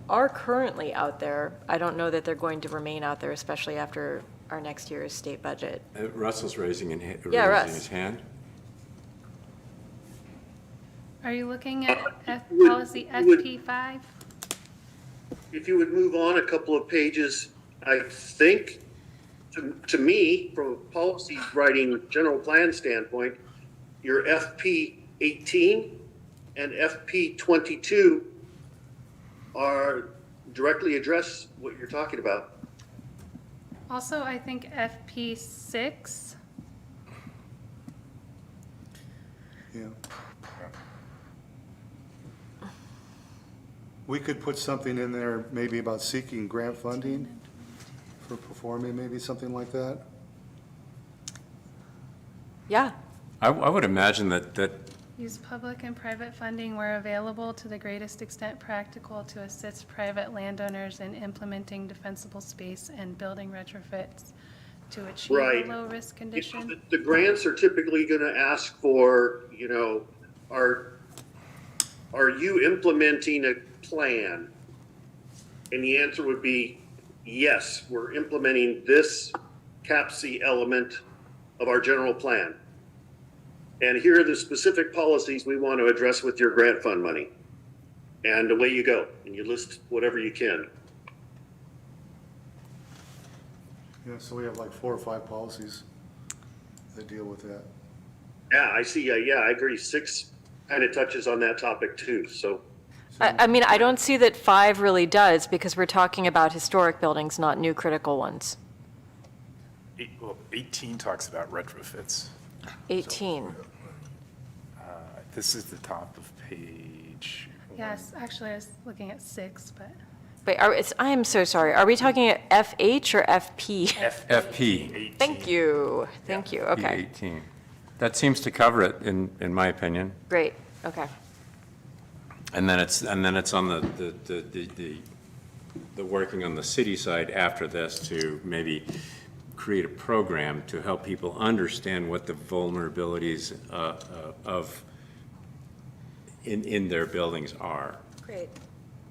are currently out there. I don't know that they're going to remain out there, especially after our next year's state budget. Russell's raising Yeah, Russ. his hand. Are you looking at policy FP5? If you would move on a couple of pages, I think, to me, from a policy writing general plan standpoint, your FP 18 and FP 22 are directly address what you're talking about. Also, I think FP 6, Yeah. We could put something in there, maybe about seeking grant funding for performing, maybe something like that. Yeah, I would imagine that use public and private funding where available to the greatest extent practical to assist private landowners in implementing defensible space and building retrofits to achieve Right. a low-risk condition. The grants are typically going to ask for, are you implementing a plan? And the answer would be, yes, we're implementing this CAPC element of our general plan. And here are the specific policies we want to address with your grant fund money. And away you go, and you list whatever you can. Yeah, so we have like 4 or 5 policies that deal with that. Yeah, I see. Yeah, I agree. 6 kind of touches on that topic too, so. I mean, I don't see that 5 really does, because we're talking about historic buildings, not new critical ones. 18 talks about retrofits. 18. This is the top of page. Yes, actually, I was looking at 6, but Wait, I am so sorry. Are we talking at FH or FP? FP. 18. Thank you, okay, 18. That seems to cover it, in my opinion. great, okay. And then it's on the working on the city side after this to maybe create a program to help people understand what the vulnerabilities in their buildings are. Great.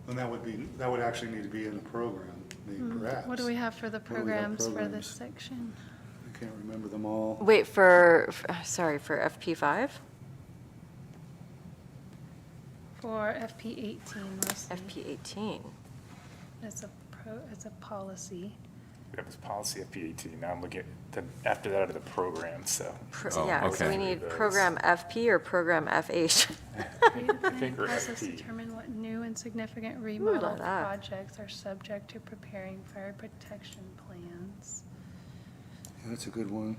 And that would actually need to be in a program, maybe perhaps. what do we have for the What do we have programs for programs? this section? I can't remember them all. Wait, sorry, for FP5? For FP 18 mostly. FP18. It's a policy. That was policy FP 18. Now I'm looking at after that are the programs, so. Oh, Yeah, so we okay. need program FP or program FH? Create a planning or process to FP. determine what new and significant remodel la. projects are subject to preparing fire protection plans. Yeah, that's a good one.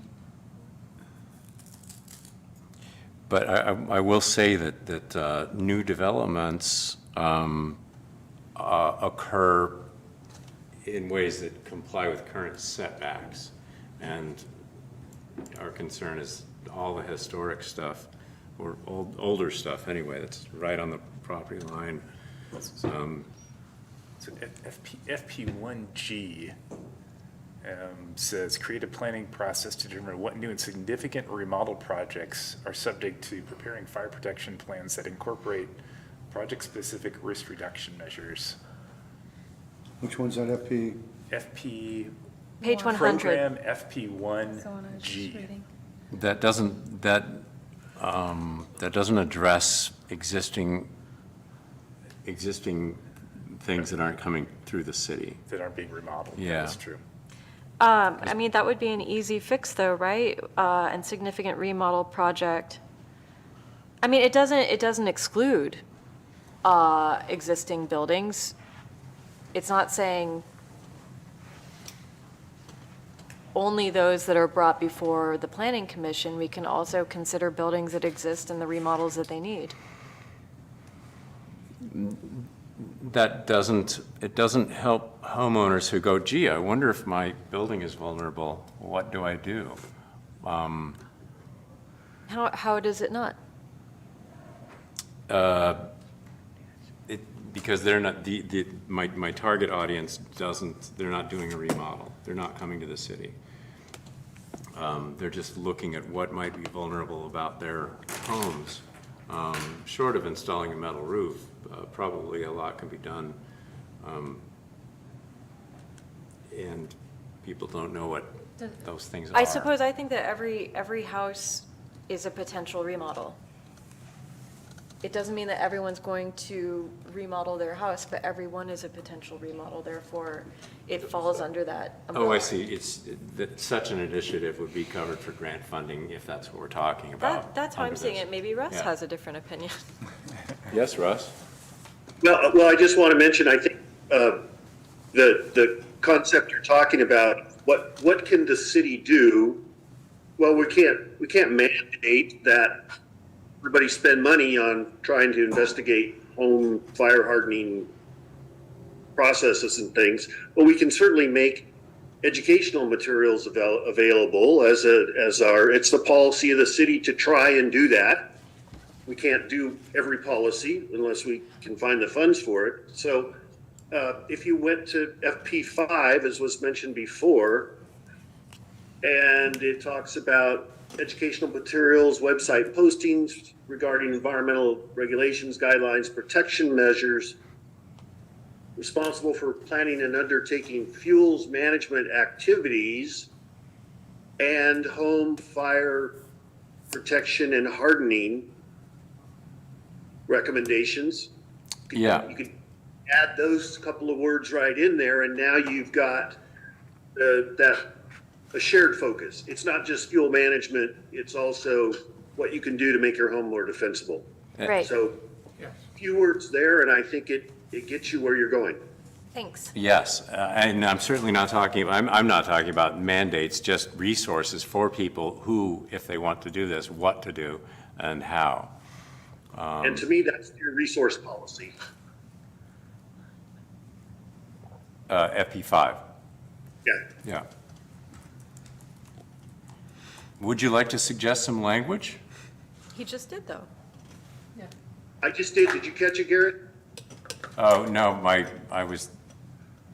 But I will say that new developments occur in ways that comply with current setbacks. And our concern is all the historic stuff, or older stuff anyway, that's right on the property line. So FP1G says, create a planning process to determine what new and significant remodel projects are subject to preparing fire protection plans that incorporate project-specific risk reduction measures. Which one's that FP? FP. Page 100. Program That's the one I was just FP1G. reading. That doesn't address existing things that aren't coming through the city. That aren't being remodeled. Yeah. That's true. I mean, that would be an easy fix though, right? And significant remodel project. I mean, it doesn't exclude existing buildings. It's not saying only those that are brought before the planning commission. We can also consider buildings that exist and the remodels that they need. It doesn't help homeowners who go, gee, I wonder if my building is vulnerable. What do I do? How does it not? Because they're not, my target audience they're not doing a remodel. They're not coming to the city. They're just looking at what might be vulnerable about their homes. Short of installing a metal roof, probably a lot can be done. And people don't know what those things are. I suppose I think that every house is a potential remodel. It doesn't mean that everyone's going to remodel their house, but everyone is a potential remodel, therefore it falls under that umbrella. Oh, I see. That such an initiative would be covered for grant funding if that's what we're talking about. That's how I'm under seeing this. it. Maybe Russ Yeah. has a different opinion. Yes, Russ? Well, I just want to mention, I think, the concept you're talking about, what can the city do? Well, we can't mandate that everybody spend money on trying to investigate home fire hardening processes and things, but we can certainly make educational materials available it's the policy of the city to try and do that. We can't do every policy unless we can find the funds for it. So if you went to FP5, as was mentioned before, and it talks about educational materials, website postings regarding environmental regulations, guidelines, protection measures, responsible for planning and undertaking fuels management activities, and home fire protection and hardening recommendations. Yeah. You could add those couple of words right in there, and now you've got a shared focus. It's not just fuel management, it's also what you can do to make your home more defensible. Right, So, few words there, and I think it gets you where you're going. thanks. Yes, and I'm certainly not talking, I'm not talking about mandates, just resources for people who, if they want to do this, what to do and how. And to me, that's your resource policy. FP5, Yeah. yeah. Would you like to suggest some language? He just did, though. I just did. Did you catch it, Garrett? Oh, no, I was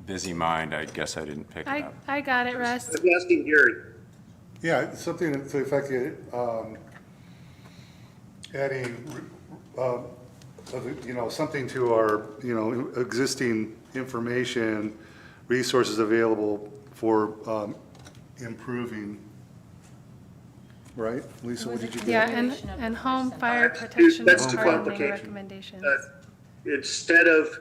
busy mind, I guess I didn't pick it up. I got it, Russ. I was asking Gary. Yeah, something to the effect of adding, something to our, existing information, resources available for improving, right? Lisa, what did you get? Yeah, and home fire protection That's and too hardening complicated. recommendations. Instead of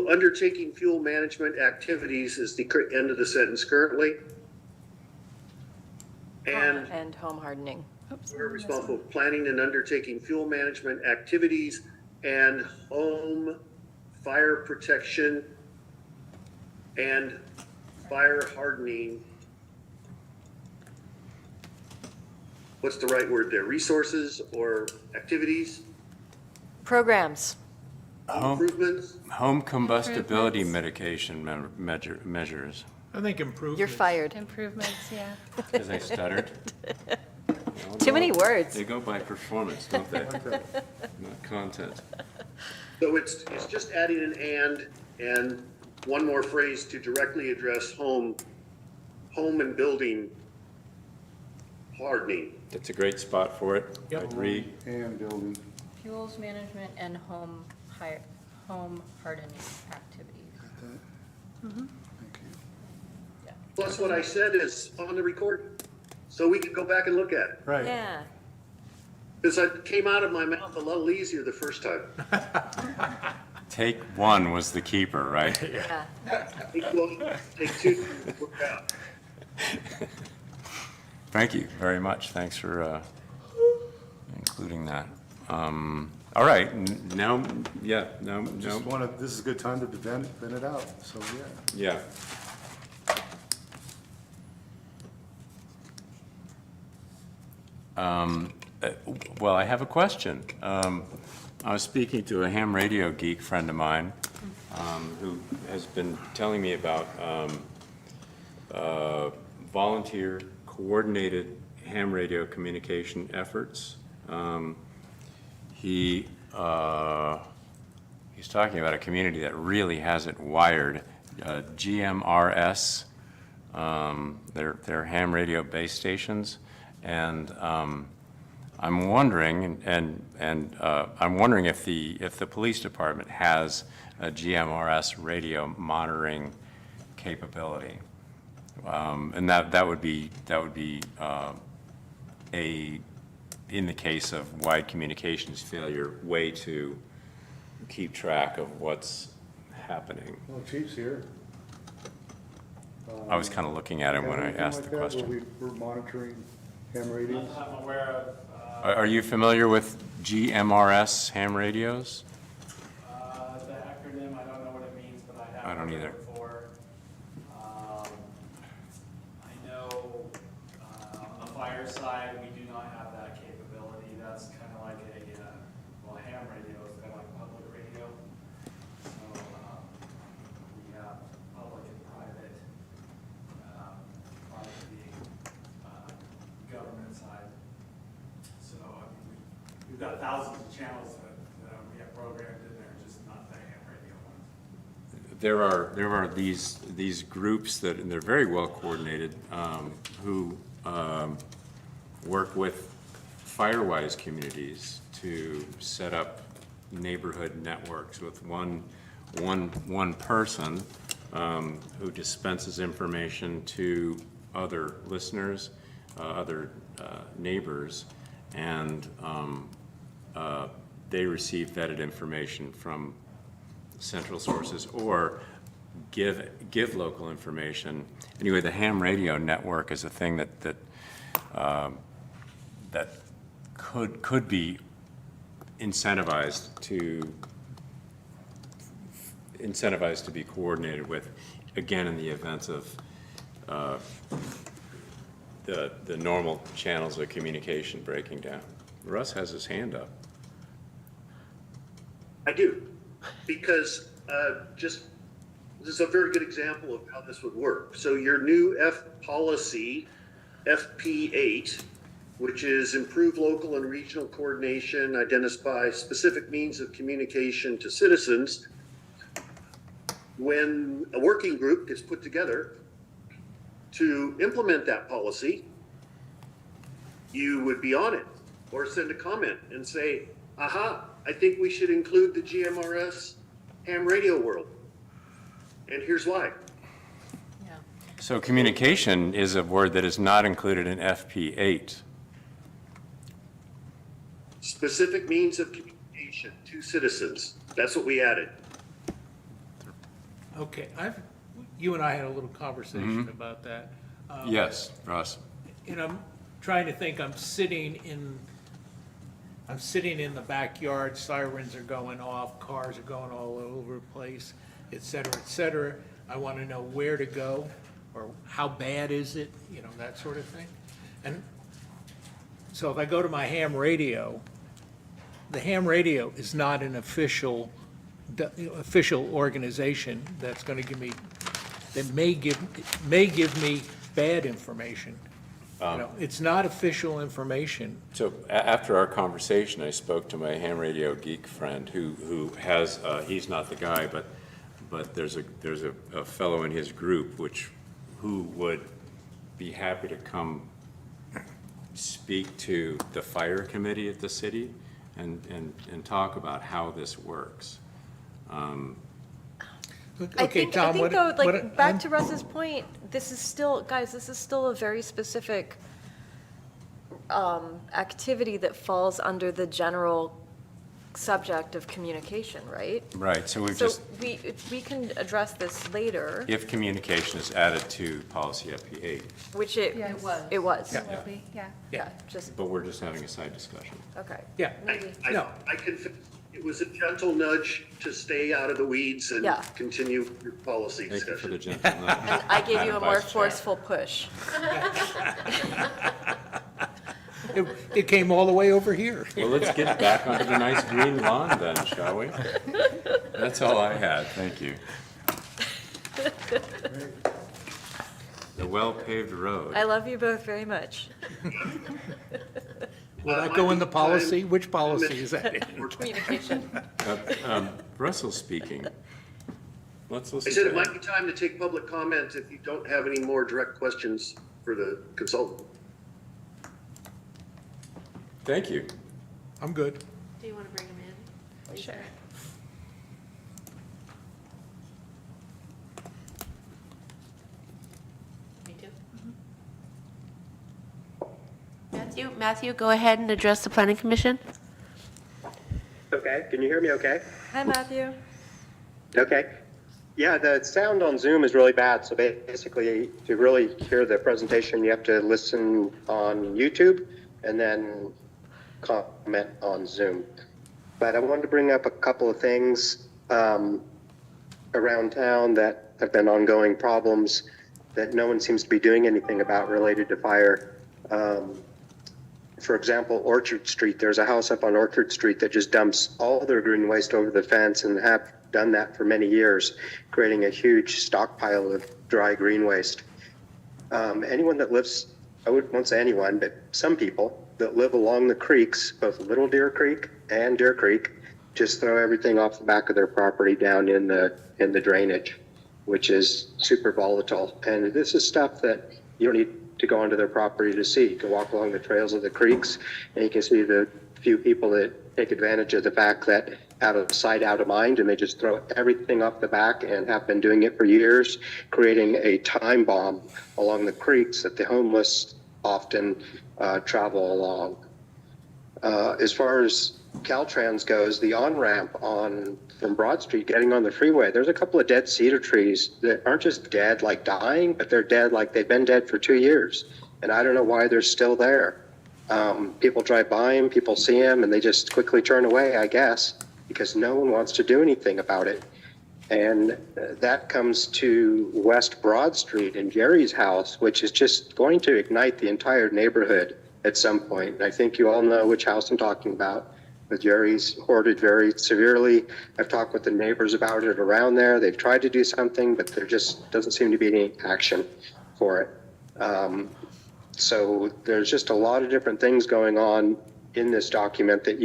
undertaking fuel management activities is the end of the sentence currently. And And home hardening. Oops, we're responsible for planning and undertaking fuel management activities and home fire protection and fire hardening. What's the right word there? Resources or activities, Programs. improvements? Home combustibility Improvements. mitigation measures, I think improvements. You're fired. Improvements, yeah. because I stuttered. Too many words. They go by performance, don't they? Not content. So it's just adding an and one more phrase to directly address home and building hardening. That's a great spot for it. Yep. I'd read. And building. Fuels management and home hardening activities. Thank you. Plus what I said is on the recording, so we can go back and look at it. Right. Yeah. Because it came out of my mouth a little easier the first time. Take one was the keeper, right? Yeah. Take two, work out. Thank you very much. Thanks for including that. All right, now, yeah, no, Just this is a good time to vent it out, so yeah. yeah. Well, I have a question. I was speaking to a ham radio geek friend of mine who has been telling me about volunteer coordinated ham radio communication efforts. He's talking about a community that really has it wired. GMRS, they're ham radio base stations, and I'm wondering, I'm wondering if the police department has a GMRS radio monitoring capability, and that would be in the case of wide communications failure, way to keep track of what's happening. Well, Chief's here. I was kind of looking at him when I asked the question. We're monitoring ham radios. I'm aware of, Are you familiar with GMRS ham radios? The acronym, I don't know what it means, but I have. I don't heard either. it before. I know, on the fire side, we do not have that capability. That's kind of like well, ham radio is kind of like public radio. So, we have public and private, private being, government side. So, I mean, we've got thousands of channels that we have programmed in there, just not the ham radio ones. There are these groups that, and they're very well coordinated, who work with Firewise communities to set up neighborhood networks with one person who dispenses information to other listeners, other neighbors, and they receive vetted information from central sources or give local information. Anyway, the ham radio network is a thing that could be incentivized to be coordinated with, again, in the event of the normal channels of communication breaking down. Russ has his hand up. I do, because this is a very good example of how this would work. So your new policy, FP8, which is improve local and regional coordination, identify specific means of communication to citizens. When a working group gets put together to implement that policy, you would be on it or send a comment and say, aha, I think we should include the GMRS ham radio world. And here's why. So communication is a word that is not included in FP8. Specific means of communication to citizens. That's what we added. Okay, you and I had a little conversation about that. Yes, Russ. And I'm trying to think, I'm sitting in the backyard, sirens are going off, cars are going all over the place, et cetera, I want to know where to go, or how bad is it, that sort of thing. And so if I go to my ham radio, the ham radio is not an official organization that's going to give me, that may give me bad information. It's not official information. So after our conversation, I spoke to my ham radio geek friend who has, he's not the guy, but there's a fellow in his group who would be happy to come speak to the fire committee at the city and talk about how this works. Okay, Tom, I think what? though, what- back to Russ's point, this is still a very specific activity that falls under the general subject of communication, right? Right, so So we can address this later, if communication is added to policy FP8, which it Yes. was. Yeah. Will be, yeah. Yeah, just, but we're just having a side discussion. okay. Yeah, no. I confess, it was a gentle nudge to stay out of the weeds and Yeah. continue your policy Thank you for the discussion. gentle nudge. And I gave you a more Vice Chair. forceful push. It came all the way over here. Well, let's get back onto the nice green lawn then, shall we? That's all I had, thank you. The well-paved road. I love you both very much. Will that go in the policy? Which policy is that in? Communication. Russell speaking. Let's I listen said to it him. might be time to take public comment if you don't have any more direct questions for the consultant. Thank you. I'm good. Do you want to bring him in? Sure. Me too. Matthew, go ahead and address the planning commission. Okay, can you hear me okay? Hi, Matthew. Okay. Yeah, the sound on Zoom is really bad, so basically to really hear the presentation, you have to listen on YouTube and then comment on Zoom. But I wanted to bring up a couple of things around town that have been ongoing problems that no one seems to be doing anything about related to fire. For example, Orchard Street, there's a house up on Orchard Street that just dumps all their green waste over the fence and have done that for many years, creating a huge stockpile of dry green waste. Anyone that lives, I won't say anyone, but some people that live along the creeks, both Little Deer Creek and Deer Creek, just throw everything off the back of their property down in the drainage, which is super volatile. And this is stuff that you don't need to go onto their property to see. You can walk along the trails of the creeks and you can see the few people that take advantage of the fact that out of sight, out of mind, and they just throw everything off the back and have been doing it for years, creating a time bomb along the creeks that the homeless often travel along. As far as Caltrans goes, the on-ramp from Broad Street getting on the freeway, there's a couple of dead cedar trees that aren't just dead like dying, but they're dead like they've been dead for 2 years. And I don't know why they're still there. People drive by them, people see them, and they just quickly turn away, I guess, because no one wants to do anything about it. And that comes to West Broad Street and Jerry's house, which is just going to ignite the entire neighborhood at some point. And I think you all know which house I'm talking about. But Jerry's hoarded very severely. I've talked with the neighbors about it around there. They've tried to do something, but there just doesn't seem to be any action for it. So there's just a lot of different things going on in this document that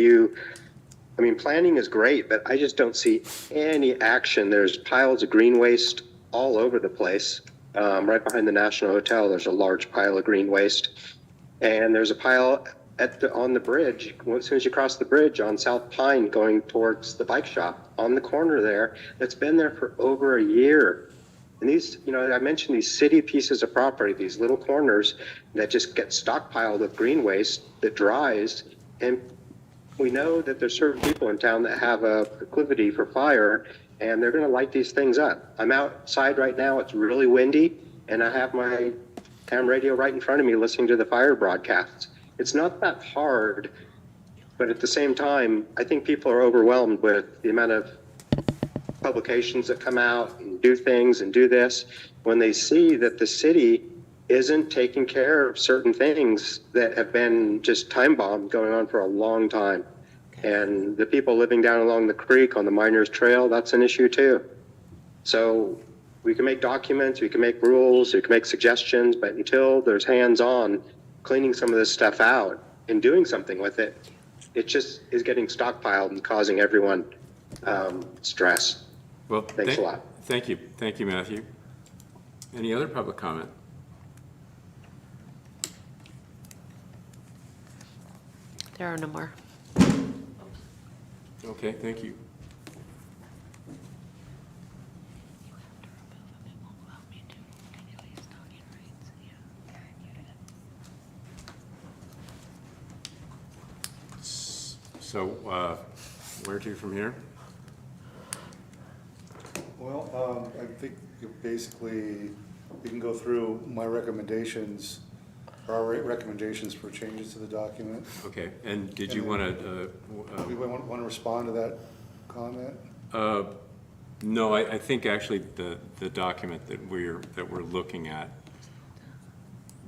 planning is great, but I just don't see any action. There's piles of green waste all over the place. Right behind the National Hotel, there's a large pile of green waste. And there's a pile on the bridge, as soon as you cross the bridge on South Pine going towards the bike shop, on the corner there, that's been there for over a year. And these, I mentioned these city pieces of property, these little corners that just get stockpiled with green waste that dries. And we know that there's certain people in town that have a proclivity for fire, and they're going to light these things up. I'm outside right now, it's really windy, and I have my ham radio right in front of me listening to the fire broadcasts. It's not that hard, but at the same time, I think people are overwhelmed with the amount of publications that come out and do things and do this when they see that the city isn't taking care of certain things that have been just time bombed going on for a long time. And the people living down along the creek on the Miners Trail, that's an issue too. So we can make documents, we can make rules, we can make suggestions, but until there's hands-on cleaning some of this stuff out and doing something with it, it just is getting stockpiled and causing everyone stress. Well, thanks a lot. Thank you, Matthew. Any other public comment? There are no more. Okay, thank you. So, where to from here? Well, I think basically we can go through my recommendations, our recommendations for changes to the document. Okay, and did you want to? We want to respond to that comment? No, I think actually the document that we're looking at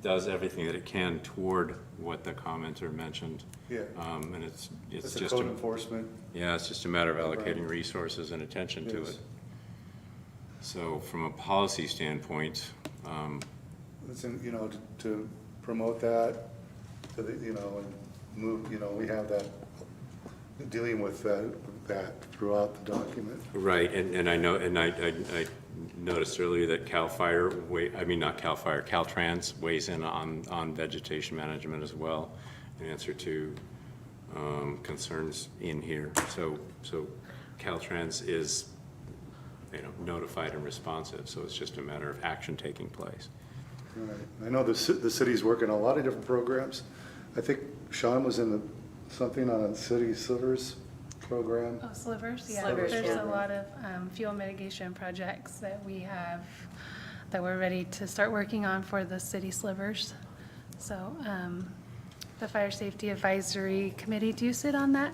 does everything that it can toward what the commenter mentioned. Yeah. And it's It's just code enforcement. Yeah, it's just a matter of allocating resources and attention to it. So from a policy standpoint, Listen, to promote that, to the, and move, we have that, dealing with that throughout the document. right, and I know, and I noticed earlier that Caltrans weighs in on vegetation management as well, in answer to concerns in here. So Caltrans is, notified and responsive, so it's just a matter of action taking place. Right. I know the city's working on a lot of different programs. I think Sean was in something on a city slivers program. Oh, slivers, yeah. Slivers, There's yeah. a lot of fuel mitigation projects that we have that we're ready to start working on for the city slivers. So the Fire Safety Advisory Committee. Do you sit on that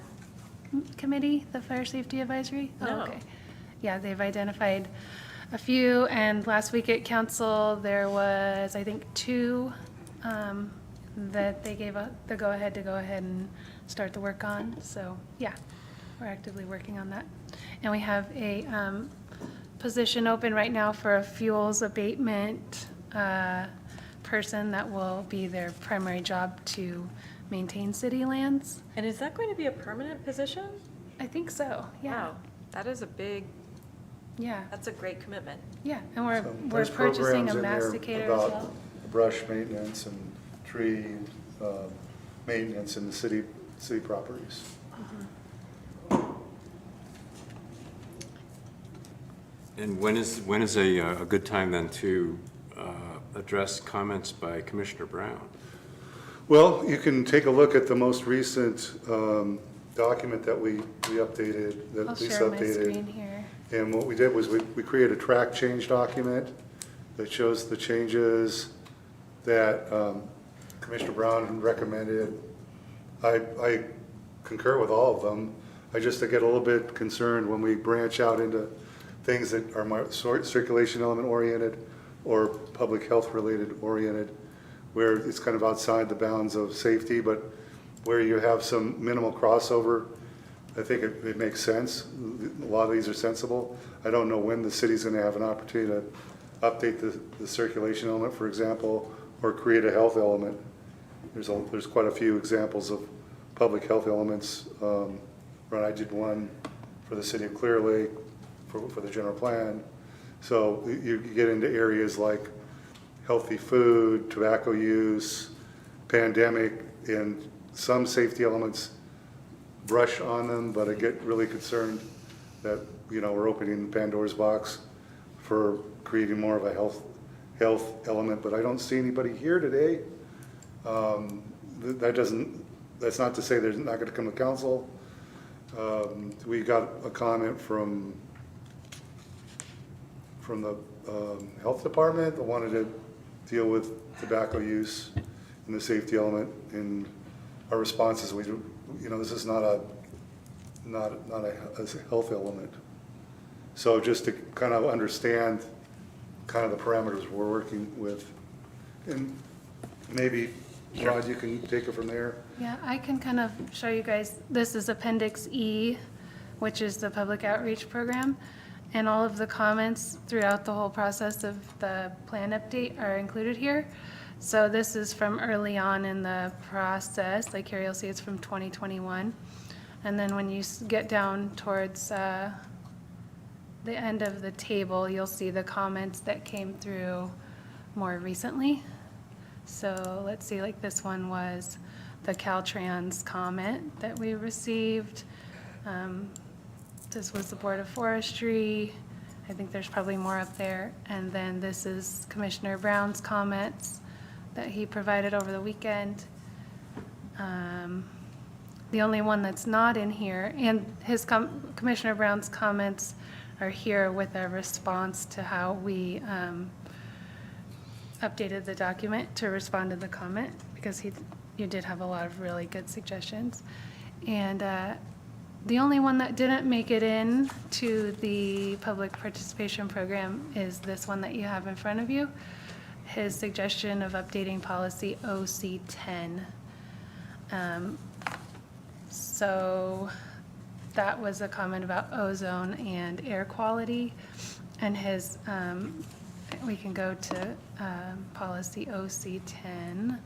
committee, the Fire Safety Advisory? Oh, No. okay. Yeah, they've identified a few, and last week at council, there was, I think, 2 that they gave the go-ahead to go ahead and start the work on. So, yeah, we're actively working on that. And we have a position open right now for a fuels abatement person that will be their primary job to maintain city lands. And is that going to be a permanent position? I think so, yeah. Wow, that is a big, Yeah, that's a great commitment. yeah, and we're There's purchasing programs a in there masticator as about well. brush maintenance and tree maintenance in the city properties. And when is a good time then to address comments by Commissioner Brown? Well, you can take a look at the most recent document that we updated, that I'll Lisa share my updated. screen here. And what we did was we created a track change document that shows the changes that Commissioner Brown recommended. I concur with all of them. I just get a little bit concerned when we branch out into things that are more circulation element oriented or public health related oriented, where it's kind of outside the bounds of safety, but where you have some minimal crossover. I think it makes sense. A lot of these are sensible. I don't know when the city's gonna have an opportunity to update the circulation element, for example, or create a health element. There's quite a few examples of public health elements. Right, I did one for the city of Clear Lake for the general plan. So you get into areas like healthy food, tobacco use, pandemic, and some safety elements brush on them, but I get really concerned that, we're opening Pandora's box for creating more of a health element, but I don't see anybody here today. That's not to say they're not gonna come to council. We got a comment from the health department that wanted to deal with tobacco use and the safety element. And our response is, this is not a health element. So just to kind of understand kind of the parameters we're working with. And maybe, Rod, you can take it from there. Yeah, I can kind of show you guys, this is Appendix E, which is the public outreach program. And all of the comments throughout the whole process of the plan update are included here. So this is from early on in the process, like here you'll see it's from 2021. And then when you get down towards the end of the table, you'll see the comments that came through more recently. So let's see, like this one was the Caltrans comment that we received. This was the Board of Forestry. I think there's probably more up there. And then this is Commissioner Brown's comments that he provided over the weekend. The only one that's not in here, and Commissioner Brown's comments are here with a response to how we updated the document to respond to the comment, because you did have a lot of really good suggestions. And the only one that didn't make it in to the public participation program is this one that you have in front of you. His suggestion of updating policy OC10. So that was a comment about ozone and air quality. And his, we can go to policy OC10.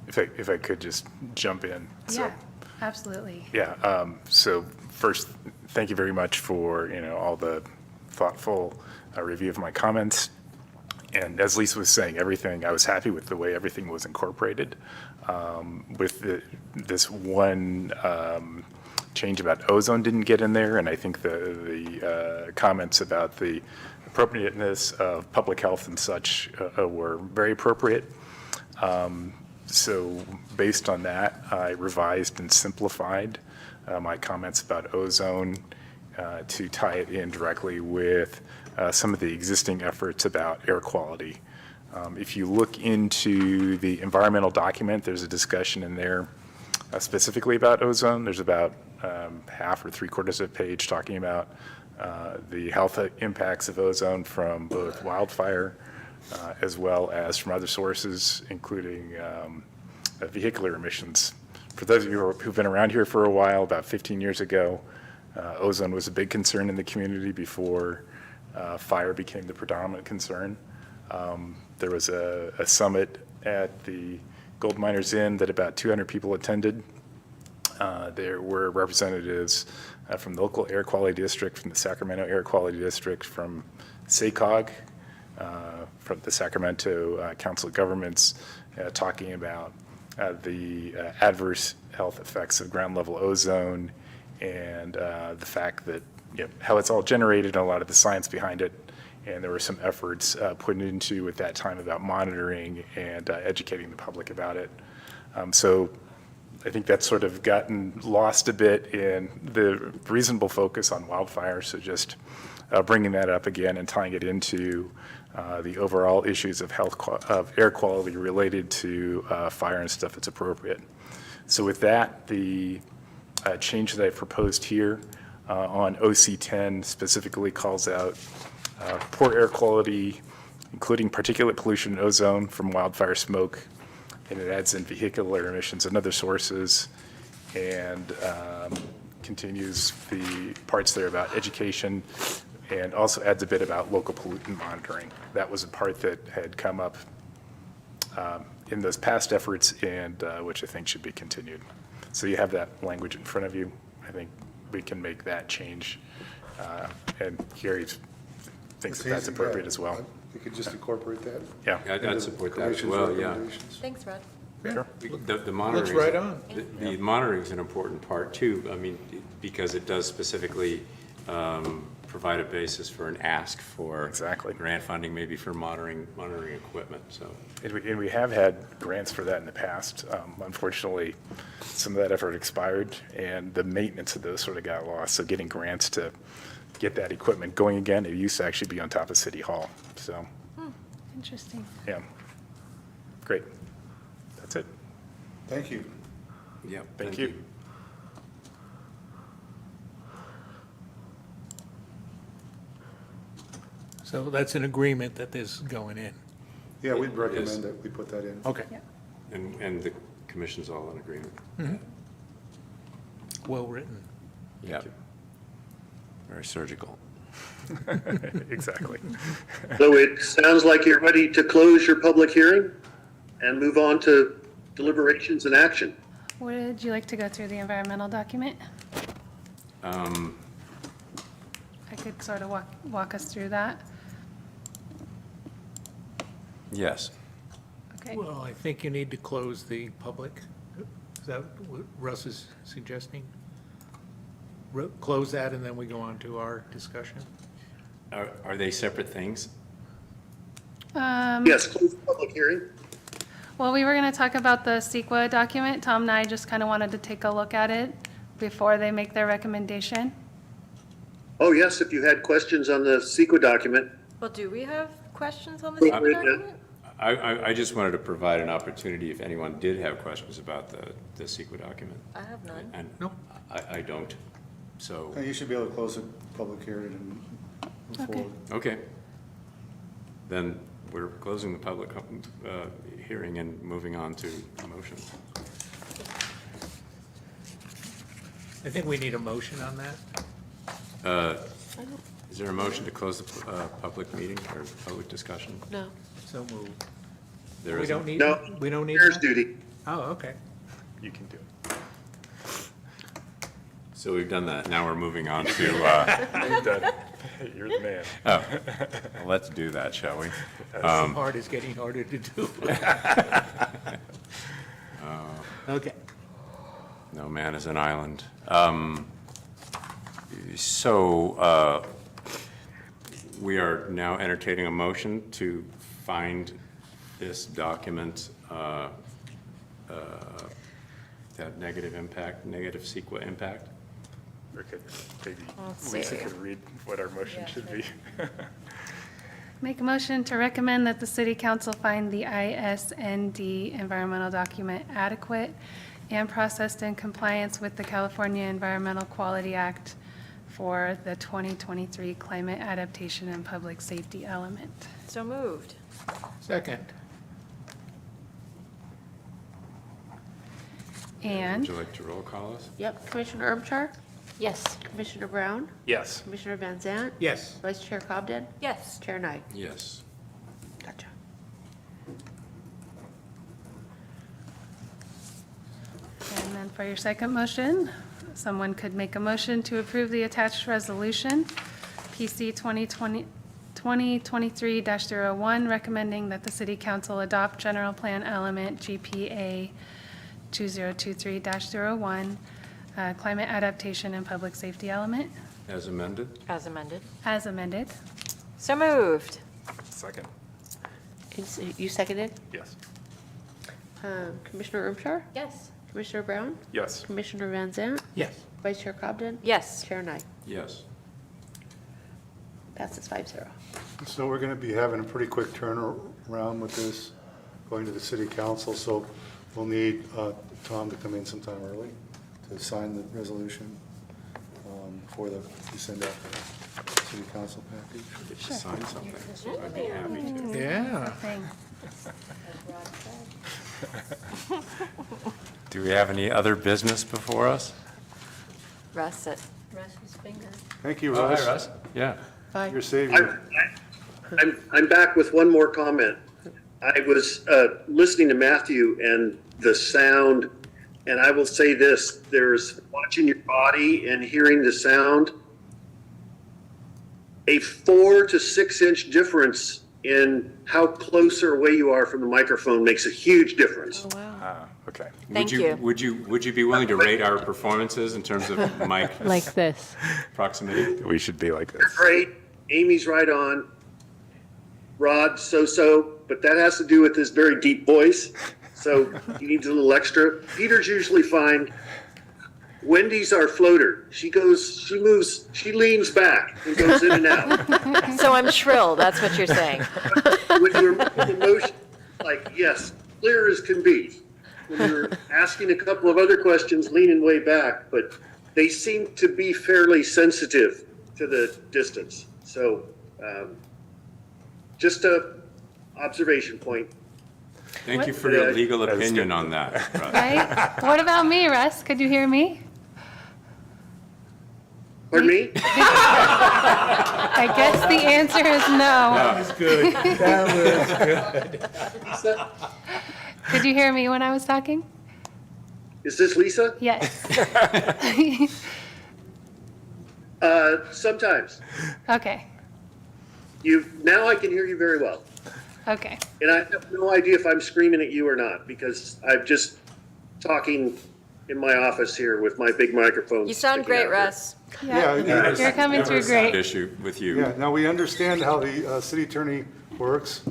If I could just jump in. So, Yeah, absolutely. yeah, so first, thank you very much for, all the thoughtful review of my comments. And as Lisa was saying, I was happy with the way everything was incorporated. With this one change about ozone didn't get in there, and I think the comments about the appropriateness of public health and such were very appropriate. So based on that, I revised and simplified my comments about ozone to tie it in directly with some of the existing efforts about air quality. If you look into the environmental document, there's a discussion in there specifically about ozone. There's about half or three-quarters of a page talking about the health impacts of ozone from both wildfire as well as from other sources, including vehicular emissions. For those of you who've been around here for a while, about 15 years ago, ozone was a big concern in the community before fire became the predominant concern. There was a summit at the Gold Miners Inn that about 200 people attended. There were representatives from the local air quality district, from the Sacramento Air Quality District, from SACOG, from the Sacramento Council of Governments, talking about the adverse health effects of ground level ozone and the fact that, how it's all generated and a lot of the science behind it. And there were some efforts put into at that time about monitoring and educating the public about it. So I think that's sort of gotten lost a bit in the reasonable focus on wildfire. So just bringing that up again and tying it into the overall issues of of air quality related to fire and stuff that's appropriate. So with that, the change that I proposed here on OC10 specifically calls out poor air quality, including particulate pollution and ozone from wildfire smoke, and it adds in vehicular emissions and other sources, and continues the parts there about education, and also adds a bit about local pollutant monitoring. That was a part that had come up in those past efforts, and which I think should be continued. So you have that language in front of you. I think we can make that change, and Gary thinks that that's appropriate as well. You could just incorporate that. Yeah. I'd support that as well, yeah. Thanks, Rod. Sure. The monitoring. Looks right on. The monitoring is an important part too, I mean, because it does specifically provide a basis for an ask for Exactly. grant funding, maybe for monitoring equipment, so. And we have had grants for that in the past. Unfortunately, some of that effort expired, and the maintenance of those sort of got lost. So getting grants to get that equipment going again, it used to actually be on top of City Hall. So, Interesting. yeah. Great. That's it. Thank you. Yeah. Thank you. So that's an agreement that this is going in. Yeah, we'd Yes. recommend that we put that in. Okay, And the commission's all in agreement. well written. Yeah. Very surgical. Exactly. So it sounds like you're ready to close your public hearing and move on to deliberations and action. Would you like to go through the environmental document? I could sort of walk us through that. Yes. Okay. Well, I think you need to close the public. Is that what Russ is suggesting? Close that and then we go on to our discussion? Are they separate things? Yes, close the public hearing. Well, we were going to talk about the CEQA document. Tom and I just kind of wanted to take a look at it before they make their recommendation. Oh, yes, if you had questions on the CEQA document. Well, do we have questions on the Wait, CEQA wait, document? I just wanted to provide an opportunity if anyone did have questions about the CEQA document. I have none. And Nope. I don't, so, You should be able to close the public hearing and move Okay. forward. okay. Then we're closing the public hearing and moving on to a motion. I think we need a motion on that. Is there a motion to close the public meeting or public discussion? No. So moved. There We isn't? don't need, No. we don't need Chair's that? duty. Oh, okay. You can do it. So we've done that. Now we're moving on to, You're done. You're the man. well, let's do that, shall we? The part is getting harder to do. Okay. No man is an island. So we are now entertaining a motion to find this document have negative impact, negative CEQA impact. Or could maybe Let's Lisa see. could read what our motion Yeah, should sure. be. Make a motion to recommend that the city council find the ISND environmental document adequate and processed in compliance with the California Environmental Quality Act for the 2023 climate adaptation and public safety element. So moved. Second. And Would you like to roll call us? Yep, Commissioner Ermchar, Yes. Commissioner Brown, Yes. Commissioner Van Zant, Yes. Vice Chair Cobden, Yes. Chair Knight. Yes. Gotcha. And then for your second motion, someone could make a motion to approve the attached resolution, PC 2023-01, recommending that the city council adopt general plan element GPA 2023-01, climate adaptation and public safety element, As amended? As amended. as amended. So moved. Second. You seconded? Yes. Commissioner Ermchar, Yes. Commissioner Brown, Yes. Commissioner Van Zant, Yes. Vice Chair Cobden, Yes. Chair Knight. Yes. Passes 5-0. So we're going to be having a pretty quick turnaround with this, going to the city council, so we'll need Tom to come in sometime early to sign the resolution before we send out the city council package. Get to sign something, so I'd be happy to. Yeah. Thing. Do we have any other business before us? Russ it. Russ's finger. Thank you, Oh, Russ. hi, Russ. Yeah. Bye. Your savior. I'm back with one more comment. I was listening to Matthew and the sound, and I will say this, there's watching your body and hearing the sound, a 4 to 6 inch difference in how close or away you are from the microphone makes a huge difference. Oh, wow. Okay. Thank you. Would you be willing to rate our performances in terms of mic Like this. proximity? We should be like this. Great, Amy's right on, Rod so-so, but that has to do with his very deep voice, so he needs a little extra. Peter's usually fine. Wendy's our floater. She moves, she leans back and goes in and out. So I'm shrill, that's what you're saying. When you're making motion, like, yes, clear as can be. When you're asking a couple of other questions, leaning way back, but they seem to be fairly sensitive to the distance. So, just a observation point. Thank you for your legal opinion on that, Russ. Right? What about me, Russ? Could you hear me? Pardon me? I guess the answer is no. That was good. That was good. Could you hear me when I was talking? Is this Lisa? Yes. Sometimes. Okay, Now I can hear you very well. okay. And I have no idea if I'm screaming at you or not, because I'm just talking in my office here with my big microphone. You sound sticking great, out here. Russ. Yeah, you're coming Never through a sound great. issue with you. Yeah, now we understand how the city attorney works.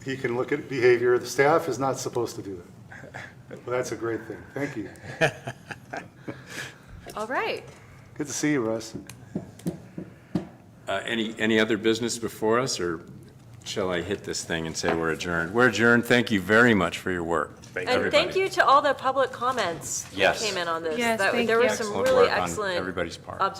He can look at behavior. The staff is not supposed to do that. Well, that's a great thing. Thank you. All right. Good to see you, Russ. Any other business before us, or shall I hit this thing and say we're adjourned? We're adjourned. Thank you very much for your work. And thank you to all the public comments that Yes. came in on this. Yes, That- thank There were you. some Excellent really work on excellent everybody's part. observations